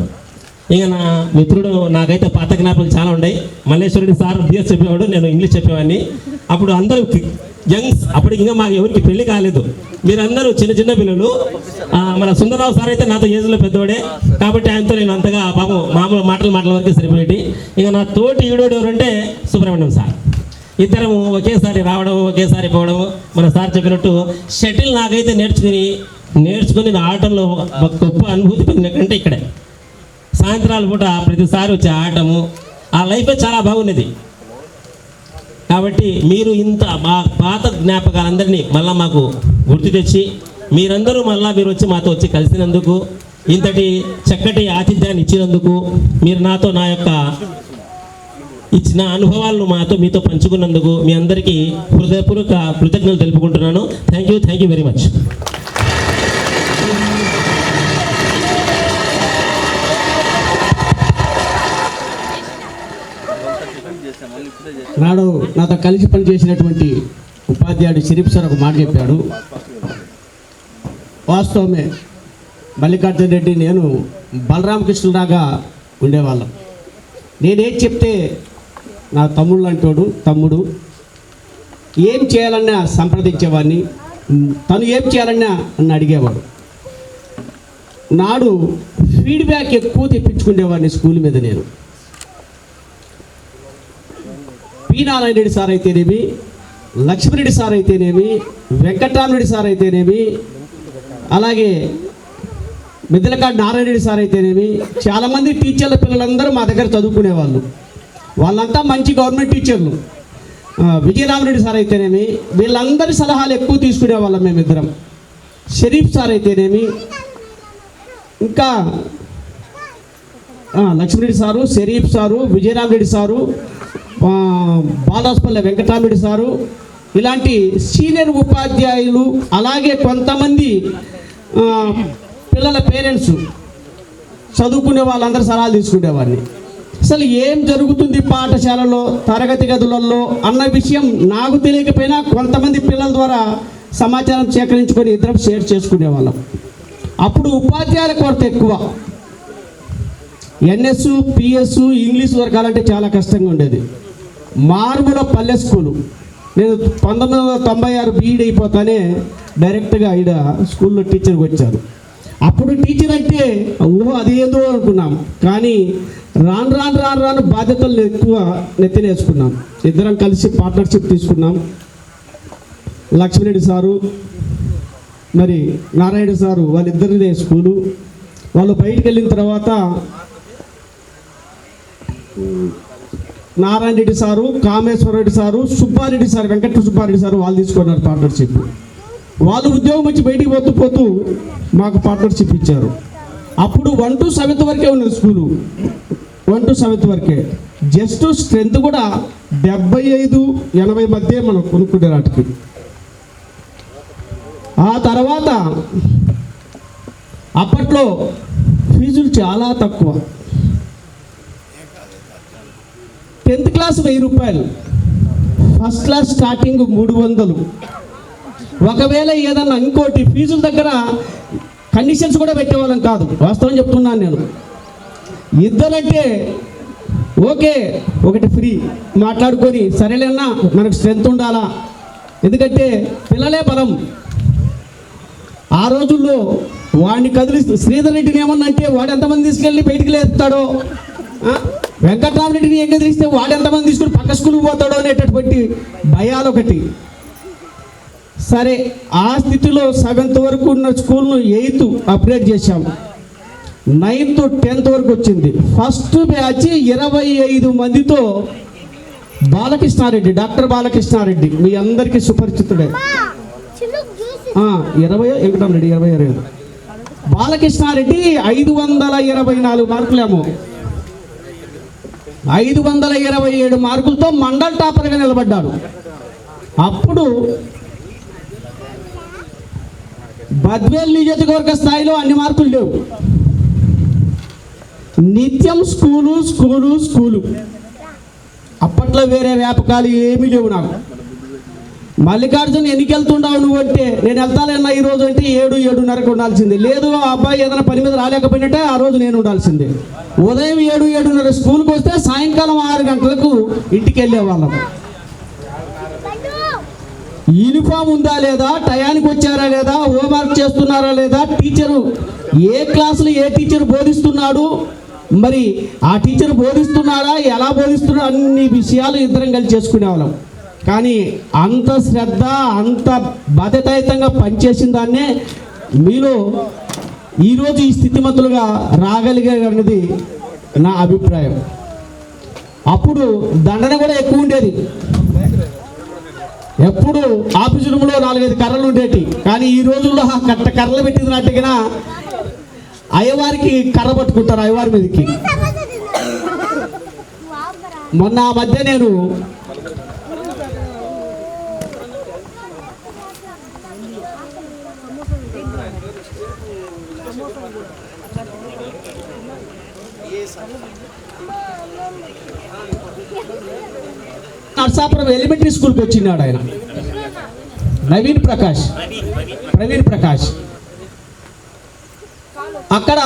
ఇక నా మిత్రుడు, నాకైతే పాత జ్ఞాపకాలు చాలా ఉన్నాయి. మల్లేశ్వరుడి సార్ బిఎస్ చెప్పేవాడు, నేను ఇంగ్లీష్ చెప్పేవాడిని. అప్పుడు అందరూ యంగ్స్, అప్పటికి ఇంకా మాకు ఎవరికి పెళ్లి కాలేదు, మీరందరూ చిన్న పిల్లలు. మన సుందరరావు సార్ అయితే నాతో ఏజ్లో పెద్దవాడే, కాబట్టి ఆయనతో నేను అంతగా పాపం మామూలు మాటల వరకే సరిపోయేటి. ఇక నా తోటి ఈడోడు ఎవరంటే సుబ్రహ్మణ్యం సార్. ఇద్దరము ఒకేసారి రావడం, ఒకేసారి పోవడం. మన సార్ చెప్పినట్టు షటిల్ నాకైతే నేర్చుకుని ఆటంలో గొప్ప అనుభూతి పొందిన కంటే ఇక్కడే సాయంత్రాల పూట ప్రతిసారి వచ్చి ఆడటము, ఆ లైఫే చాలా బాగున్నది. కాబట్టి మీరు ఇంత మా పాత జ్ఞాపకాలందరినీ మళ్ళీ మాకు గుర్తు తెచ్చి మీరందరూ మీరు వచ్చి మాతో వచ్చి కలిసినందుకు, ఇంతటి చక్కటి ఆతిథ్యాన్ని ఇచ్చినందుకు, మీరు నాతో నా యొక్క ఇచ్చిన అనుభవాలను మీతో పంచుకున్నందుకు మీ అందరికీ హృదయపూర్వక కృతజ్ఞతలు తెలుపుకుంటున్నాను. Thank you very much. నాతో కలిసి పనిచేసినటువంటి ఉపాధ్యాయుడు షరీఫ్ సార్ ఒక మాట చెప్పాడు. వాస్తవమే, మల్లికార్జున రెడ్డి నేను బలరామకృష్ణలాగా ఉండేవాళ్ళం. నేనేం చెప్తే నా తమ్ముడు ఏం చేయాలన్నా సంప్రదించేవాడిని, తను ఏం చేయాలన్నా నన్ను అడిగేవాడు. నాడు ఫీడ్బ్యాక్ ఎక్కువ తెప్పించుకునేవాడిని స్కూల్ మీద. నేను పి నారాయణ రెడ్డి సార్ అయితేనేమి, లక్ష్మీరెడ్డి సార్ అయితేనేమి, వెంకటరామరెడ్డి సార్ అయితేనేమి, అలాగే మిద్దలకాడు నారాయణ రెడ్డి సార్ అయితేనేమి, చాలామంది టీచర్ల పిల్లలందరూ మా దగ్గర చదువుకునేవాళ్ళు. వాళ్ళంతా మంచి గవర్నమెంట్ టీచర్లు. విజయరామరెడ్డి సార్ అయితేనేమి, వీళ్ళందరి సలహాలు ఎక్కువ తీసుకునేవాళ్ళం మేమిద్దరం. షరీఫ్ సార్ అయితేనేమి, ఇంకా Lakshmireddy sir, Sharif sir, Vijayaramareddy sir, Balaspalli Venkataramareddy sir, ఇలాంటి సీనియర్ ఉపాధ్యాయులు, అలాగే కొంతమంది పిల్లల పేరెంట్స్ చదువుకునే వాళ్ళందరూ సలహాలు తీసుకునేవాడిని. అసలు ఏం జరుగుతుంది పాఠశాలలో, తరగతి గదులలో అన్న విషయం నాకు తెలియకపోయినా కొంతమంది పిల్లల ద్వారా సమాచారం సేకరించుకొని ఇద్దరం షేర్ చేసుకునేవాళ్ళం. అప్పుడు ఉపాధ్యాయుల కొరత ఎక్కువ. ఎన్ఎస్, పిఎస్, ఇంగ్లీష్ వర్గాలంటే చాలా కష్టంగా ఉండేది. మారుమూల పల్లె స్కూలు. నేను 1996 బీఈడీ అయిపోతానే డైరెక్ట్గా ఈడ స్కూల్లో టీచర్కి వచ్చాను. అప్పుడు టీచర్ అంటే అదేదో అనుకున్నాం, కానీ రాను బాధ్యతలు ఎక్కువ నెత్తినేసుకున్నాం. ఇద్దరం కలిసి పార్ట్నర్షిప్ తీసుకున్నాం. లక్ష్మీరెడ్డి సారు, మరి నారాయణ సారు వాళ్ళిద్దరిదే స్కూలు. వాళ్ళు బయటికి వెళ్ళిన తర్వాత Narayana Reddy sir, Kameswara Reddy sir, Subbareddy sir, Venkata Subbareddy sir వాళ్ళు తీసుకున్నారు పార్ట్నర్షిప్. వాళ్ళు ఉద్యోగం వచ్చి బయటికి పోతూ మాకు పార్ట్నర్షిప్ ఇచ్చారు. అప్పుడు 1 to 7th వరకే ఉన్నది స్కూలు, 1 to 7th వరకే. జస్ట్ స్ట్రెంత్ కూడా 75-80 మధ్య మనం కొనుక్కునే వాటికి. ఆ తర్వాత అప్పట్లో ఫీజులు చాలా తక్కువ. 10th క్లాస్ 1000 రూపాయలు, ఫస్ట్ క్లాస్ స్టార్టింగ్ 300. ఒకవేళ ఏదన్నా ఇంకోటి ఫీజుల దగ్గర కండిషన్స్ కూడా పెట్టేవాళ్ళం కాదు, వాస్తవం చెప్తున్నాను నేను. ఇద్దరంటే ఓకే, ఒకటి ఫ్రీ మాట్లాడుకొని సరేలేనా మనకు స్ట్రెంత్ ఉండాలా, ఎందుకంటే పిల్లలే బలం. ఆ రోజుల్లో వాడిని కదిలిస్తూ శ్రీధర్ రెడ్డిని ఏమన్నా అంటే వాడు ఎంతమంది తీసుకెళ్ళి బయటికి లేస్తాడో, వెంకటరామరెడ్డిని ఏం కదిలిస్తే వాడు ఎంతమంది తీసుకుని పక్క స్కూల్కి పోతాడో అనేటటువంటి భయాలు ఒకటి. సరే, ఆ స్థితిలో 7th వరకు ఉన్న స్కూల్ను 8th అప్గ్రేడ్ చేశాం. 9th 10th వరకు వచ్చింది. ఫస్ట్ బ్యాచ్ 25 మందితో బాలకృష్ణారెడ్డి, డాక్టర్ బాలకృష్ణారెడ్డి మీ అందరికీ సుపరిచితుడే. 20 వెంకటరామరెడ్డి 26. బాలకృష్ణారెడ్డి 524 మార్కులేమో, 527 మార్కులతో మండల్ టాపర్గా నిలబడ్డాడు. అప్పుడు బద్వేల్ నియోజకవర్గ స్థాయిలో అన్ని మార్కులు లేవు. నిత్యం స్కూలు స్కూలు స్కూలు. అప్పట్లో వేరే వ్యాపకాలు ఏమీ లేవు నాకు. మల్లికార్జున ఎన్నికి వెళ్తుండావు నువ్వు అంటే, నేను వెళ్తానన్నా ఈరోజు అంటే 7-7:30కు ఉండాల్సిందే. లేదు ఆ అబ్బాయి ఏదైనా పని మీద రాలేకపోయినట్టే ఆ రోజు నేను ఉండాల్సిందే. ఉదయం 7-7:30 స్కూల్కి వస్తే సాయంకాలం 6 గంటలకు ఇంటికి వెళ్ళేవాళ్ళం. యూనిఫామ్ ఉందా లేదా, టయానికి వచ్చారా లేదా, హోంవర్క్ చేస్తున్నారా లేదా, టీచరు ఏ క్లాసులు ఏ టీచర్ బోధిస్తున్నాడు, మరి ఆ టీచర్ బోధిస్తున్నాడా, ఎలా బోధిస్తున్నాడు, అన్ని విషయాలు ఇద్దరం కలిసి చేసుకునేవాళ్ళం. కానీ అంత శ్రద్ధ, అంత బాధ్యతాయుతంగా పనిచేసిన దాన్నే మీలో ఈరోజు ఈ స్థితిమంతులుగా రాగలిగేది నా అభిప్రాయం. అప్పుడు దండన కూడా ఎక్కువ ఉండేది. ఎప్పుడు ఆఫీసు రూమ్లో 4-5 కర్రలు ఉండేటి. కానీ ఈ రోజుల్లో కర్రలు పెట్టింది నాటికినా అయ్యవారికి కర్ర పట్టుకుంటారు, అయ్యవారి మీదకి. మొన్న ఆ మధ్య నేను నర్సాపురం ఎలిమెంటరీ స్కూల్కి వచ్చినాడు ఆయన, ప్రవీణ్ ప్రకాష్. అక్కడ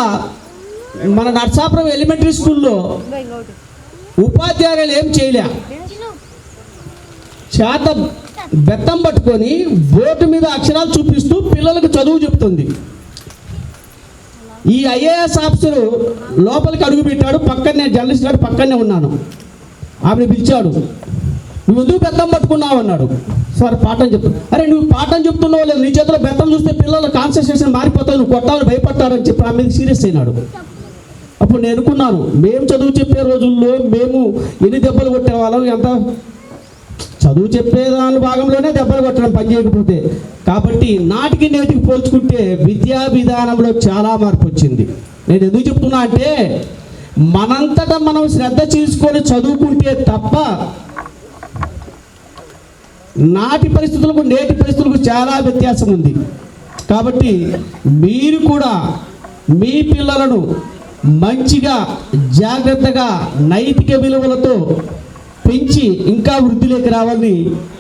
మన నర్సాపురం ఎలిమెంటరీ స్కూల్లో ఉపాధ్యాయులు ఏం చేయలే, చేత బెత్తం పట్టుకొని బోర్డు మీద అక్షరాలు చూపిస్తూ పిల్లలకు చదువు చెప్తుంది. ఈ ఐఏఎస్ ఆఫీసరు లోపలికి అడుగు పెట్టాడు, పక్కనే జర్నలిస్ట్ గారు పక్కనే ఉన్నాను. ఆమెను పిలిచాడు, నువ్వు ఎందుకు బెత్తం పట్టుకున్నావు అన్నాడు. సార్ పాఠం చెప్తాను. అరే నువ్వు పాఠం చెప్తున్నావు లేదు, నీ చేతిలో బెత్తం చూస్తే పిల్లల కాన్సన్ట్రేషన్ మారిపోతావు, నువ్వు కొట్టాలని భయపడతారని చెప్పి ఆమె మీద సీరియస్ అయినాడు. అప్పుడు నేను అనుకున్నాను, మేము చదువు చెప్పే రోజుల్లో మేము ఎన్ని దెబ్బలు కొట్టేవాళ్ళం, ఎంత చదువు చెప్పేదాని భాగంలోనే దెబ్బలు కొట్టడం పని చేయకపోతే. కాబట్టి నాటికి నేటికి పోల్చుకుంటే విద్యా విధానంలో చాలా మార్పు వచ్చింది. నేను ఎందుకు చెప్తున్నా అంటే, మనంతటా మనం శ్రద్ధ చేసుకొని చదువుకుంటే తప్ప నాటి పరిస్థితులకు నేటి పరిస్థితులకు చాలా వ్యత్యాసం ఉంది. కాబట్టి మీరు కూడా మీ పిల్లలను మంచిగా జాగ్రత్తగా నైతిక విలువలతో పెంచి ఇంకా వృద్ధిలోకి రావాలని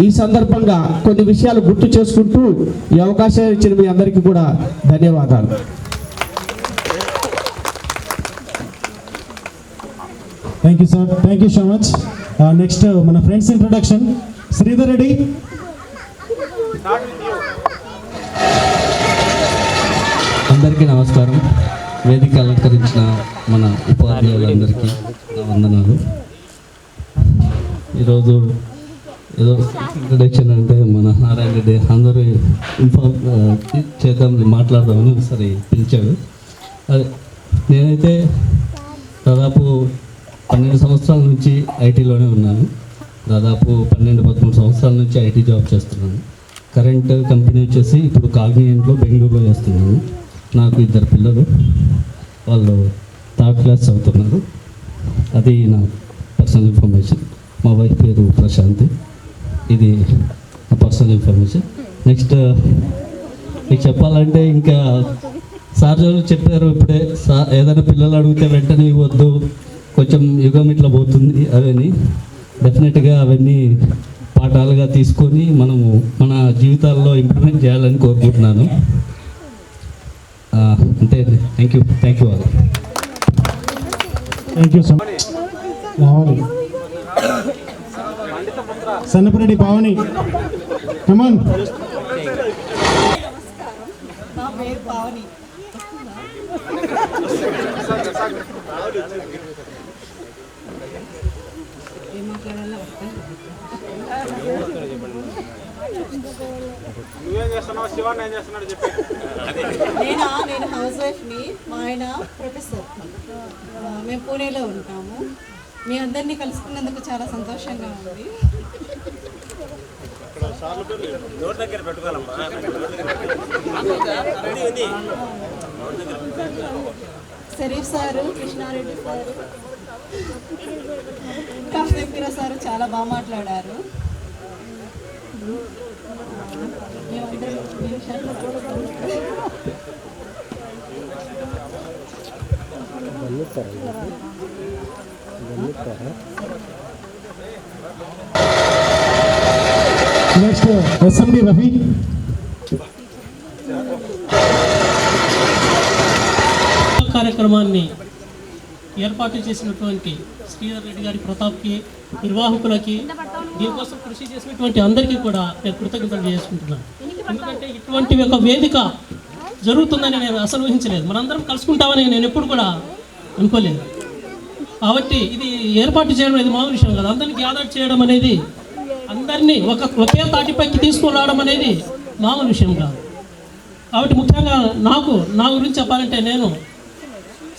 ఈ సందర్భంగా కొన్ని విషయాలు గుర్తు చేసుకుంటూ ఈ అవకాశం ఇచ్చిన మీ అందరికీ కూడా ధన్యవాదాలు. Thank you sir, thank you so much. Next మన ఫ్రెండ్స్ ఇంట్రొడక్షన్. శ్రీధర్ రెడ్డి. అందరికీ నమస్కారం. వేదిక అలంకరించిన మన ఉపాధ్యాయులందరికీ నా వందనాలు. ఈరోజు ఏదో ఇంట్రడక్షన్ అంటే మన నారాయణ రెడ్డి అందరూ ఇన్ఫార్మ్ చేద్దాం మాట్లాడదామని సరే పిలిచాడు. అదే నేనైతే దాదాపు 12 సంవత్సరాల నుంచి ఐటీలోనే ఉన్నాను. దాదాపు 12-13 సంవత్సరాల నుంచి ఐటీ జాబ్ చేస్తున్నాను. కరెంట్ కంపెనీ వచ్చేసి ఇప్పుడు కాగ్నిజెంట్లో బెంగళూరులో చేస్తున్నాను. నాకు 2 పిల్లలు, వాళ్ళు 3rd క్లాస్ చదువుతున్నారు. అది నా పర్సనల్ ఇన్ఫర్మేషన్. మా వైఫ్ పేరు ప్రశాంతి. ఇది నా పర్సనల్ ఇన్ఫర్మేషన్. నెక్స్ట్ మీకు చెప్పాలంటే ఇంకా సార్ చెప్పారు ఇప్పుడే, ఏదైనా పిల్లలు అడిగితే వెంటనే ఇవ్వద్దు, కొంచెం యుగం ఇట్లా పోతుంది. అవన్నీ డెఫినెట్గా అవన్నీ పాఠాలుగా తీసుకొని మనము మన జీవితాల్లో ఇంప్లిమెంట్ చేయాలని కోరుకుంటున్నాను. అంతే. Thank you all. Thank you so much. రావాలి సన్నపరెడ్డి పావని, కమాన్. నా పేరు పావని. ఏం మాట్లాడాలో నేను హౌస్ వైఫ్ని, మా ఆయన ప్రొఫెసర్. మేము పూణేలో ఉంటాము. మీ అందరినీ కలుసుకున్నందుకు చాలా సంతోషంగా ఉంది. షరీఫ్ సారు, కృష్ణారెడ్డి సారు, కాఫీర సారు చాలా బాగా మాట్లాడారు. Next SMD Rafi. కార్యక్రమాన్ని ఏర్పాటు చేసినటువంటి శ్రీధర్ రెడ్డి గారి, ప్రతాప్కి, నిర్వాహకులకి, దీనికోసం కృషి చేసినటువంటి అందరికీ కూడా నేను కృతజ్ఞతలు చేసుకుంటున్నాను. ఎందుకంటే ఇటువంటి ఒక వేదిక జరుగుతుందని నేను అసలు ఊహించలేదు. మనందరం కలుసుకుంటామని నేను ఎప్పుడు కూడా అనుకోలేదు. కాబట్టి ఇది ఏర్పాటు చేయడం అనేది మామూలు విషయం కాదు. అందరినీ గ్యాదర్ చేయడం అనేది, అందరినీ ఒకే తాటిపైకి తీసుకొని రావడం అనేది మామూలు విషయం కాదు. కాబట్టి ముఖ్యంగా నా గురించి చెప్పాలంటే, నేను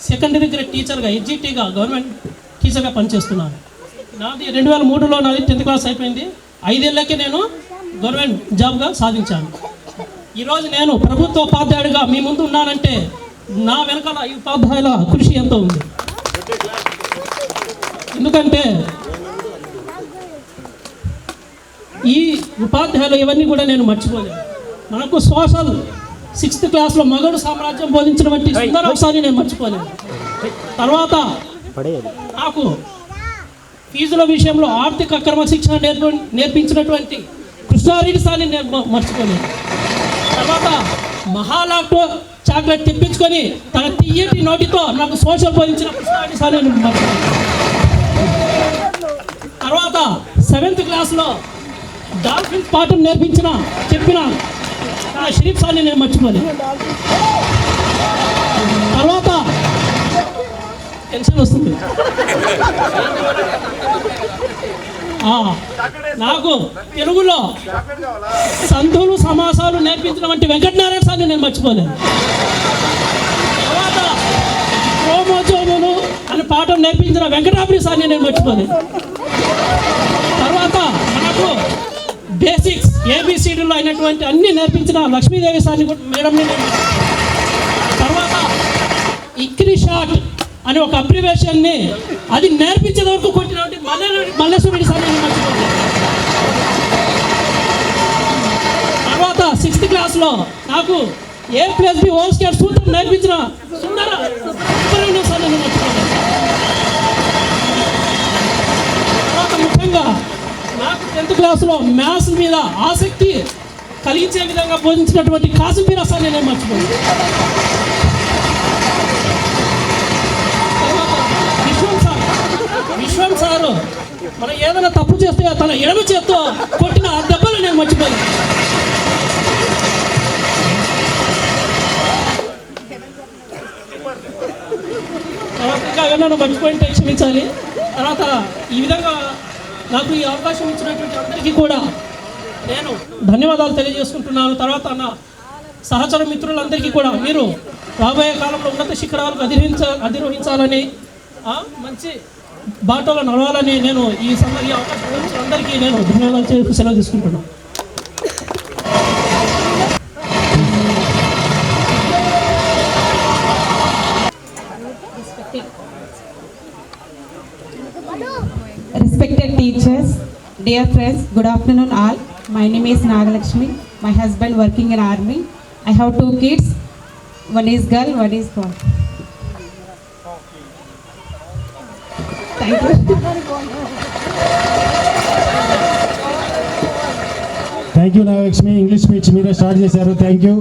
సెకండరీ గ్రేడ్ టీచర్గా, ఎడ్జిటీగా, గవర్నమెంట్ టీచర్గా పనిచేస్తున్నాను. నాది 2003లో నాది 10th క్లాస్ అయిపోయింది. 5 ఏళ్ళకే నేను గవర్నమెంట్ జాబ్గా సాధించాను. ఈరోజు నేను ప్రభుత్వ ఉపాధ్యాయుడిగా మీ ముందు ఉన్నానంటే నా వెనకాల ఈ ఉపాధ్యాయుల కృషి ఎంతో ఉంది. ఎందుకంటే ఈ ఉపాధ్యాయులు ఇవన్నీ కూడా నేను మర్చిపోలేదు. మనకు సోషల్ 6th క్లాస్లో మగడు సామ్రాజ్యం బోధించిన వంటి సుందర అంశాన్ని నేను మర్చిపోలేదు. తర్వాత నాకు ఫీజుల విషయంలో ఆర్థిక క్రమశిక్షణ నేర్పించినటువంటి కృష్ణారెడ్డి సార్ని నేను మర్చిపోలేదు. తర్వాత మహాలాక్టో చాక్లెట్ తెప్పించుకొని తన తీయటి నోటితో నాకు సోషల్ బోధించిన కృష్ణారెడ్డి సార్ని నేను మర్చిపోలేదు. తర్వాత 7th క్లాస్లో డాల్ఫిన్స్ పాఠం చెప్పిన షరీఫ్ సార్ని నేను మర్చిపోలేదు. తర్వాత టెన్షన్ వస్తుంది. నాకు తెలుగులో సంధులు సమాసాలు నేర్పించిన వంటి వెంకటనారాయణ సార్ని నేను మర్చిపోలేదు. తర్వాత క్రోమోజోములు అనే పాఠం నేర్పించిన వెంకటాపురి సార్ని నేను మర్చిపోలేదు. తర్వాత మనకు బేసిక్స్ ABCDలో అయినటువంటి అన్ని నేర్పించిన లక్ష్మీదేవి సార్ని మేడంని. తర్వాత ఇక్రి షాట్ అనే ఒక అబ్రివేషన్ని అది నేర్పించే వరకు కొట్టినటువంటి మల్లేశ్వరుడి సార్ని నేను మర్చిపోలేదు. తర్వాత 6th క్లాస్లో నాకు A+B² సూత్రం నేర్పించిన సుబ్రహ్మణ్యం సార్ని నేను మర్చిపోలేదు. తర్వాత ముఖ్యంగా నాకు 10th క్లాస్లో మ్యాథ్స్ మీద ఆసక్తి కలిగించే విధంగా బోధించినటువంటి కాసిమీరా సార్ని నేను మర్చిపోయాను. విశ్వం సారు మనం ఏదైనా తప్పు చేస్తే తన ఎడమ చేత్తో కొట్టిన ఆ దెబ్బలు నేను మర్చిపోయాను. తర్వాత ఇంకా ఏమన్నా మర్చిపోయింటే క్షమించాలి. తర్వాత ఈ విధంగా నాకు ఈ అవకాశం ఇచ్చినటువంటి అందరికీ కూడా నేను ధన్యవాదాలు తెలియజేసుకుంటున్నాను. తర్వాత నా సహచర మిత్రులందరికీ కూడా మీరు రాబోయే కాలంలో ఉన్నత శిఖరాలకు అధిరోహించాలని మంచి బాటలో నడవాలని నేను ఈ అవకాశం ఇచ్చిన అందరికీ నేను ధన్యవాదాలు చెప్పి సెలవు తీసుకుంటున్నాను. Respected teachers, dear friends, good afternoon all. My name is Nagalakshmi. My husband working in army. I have 2 kids. One is girl, one is boy. Thank you. Thank you Nagalakshmi. English speech మీరే start చేశారు. Thank you.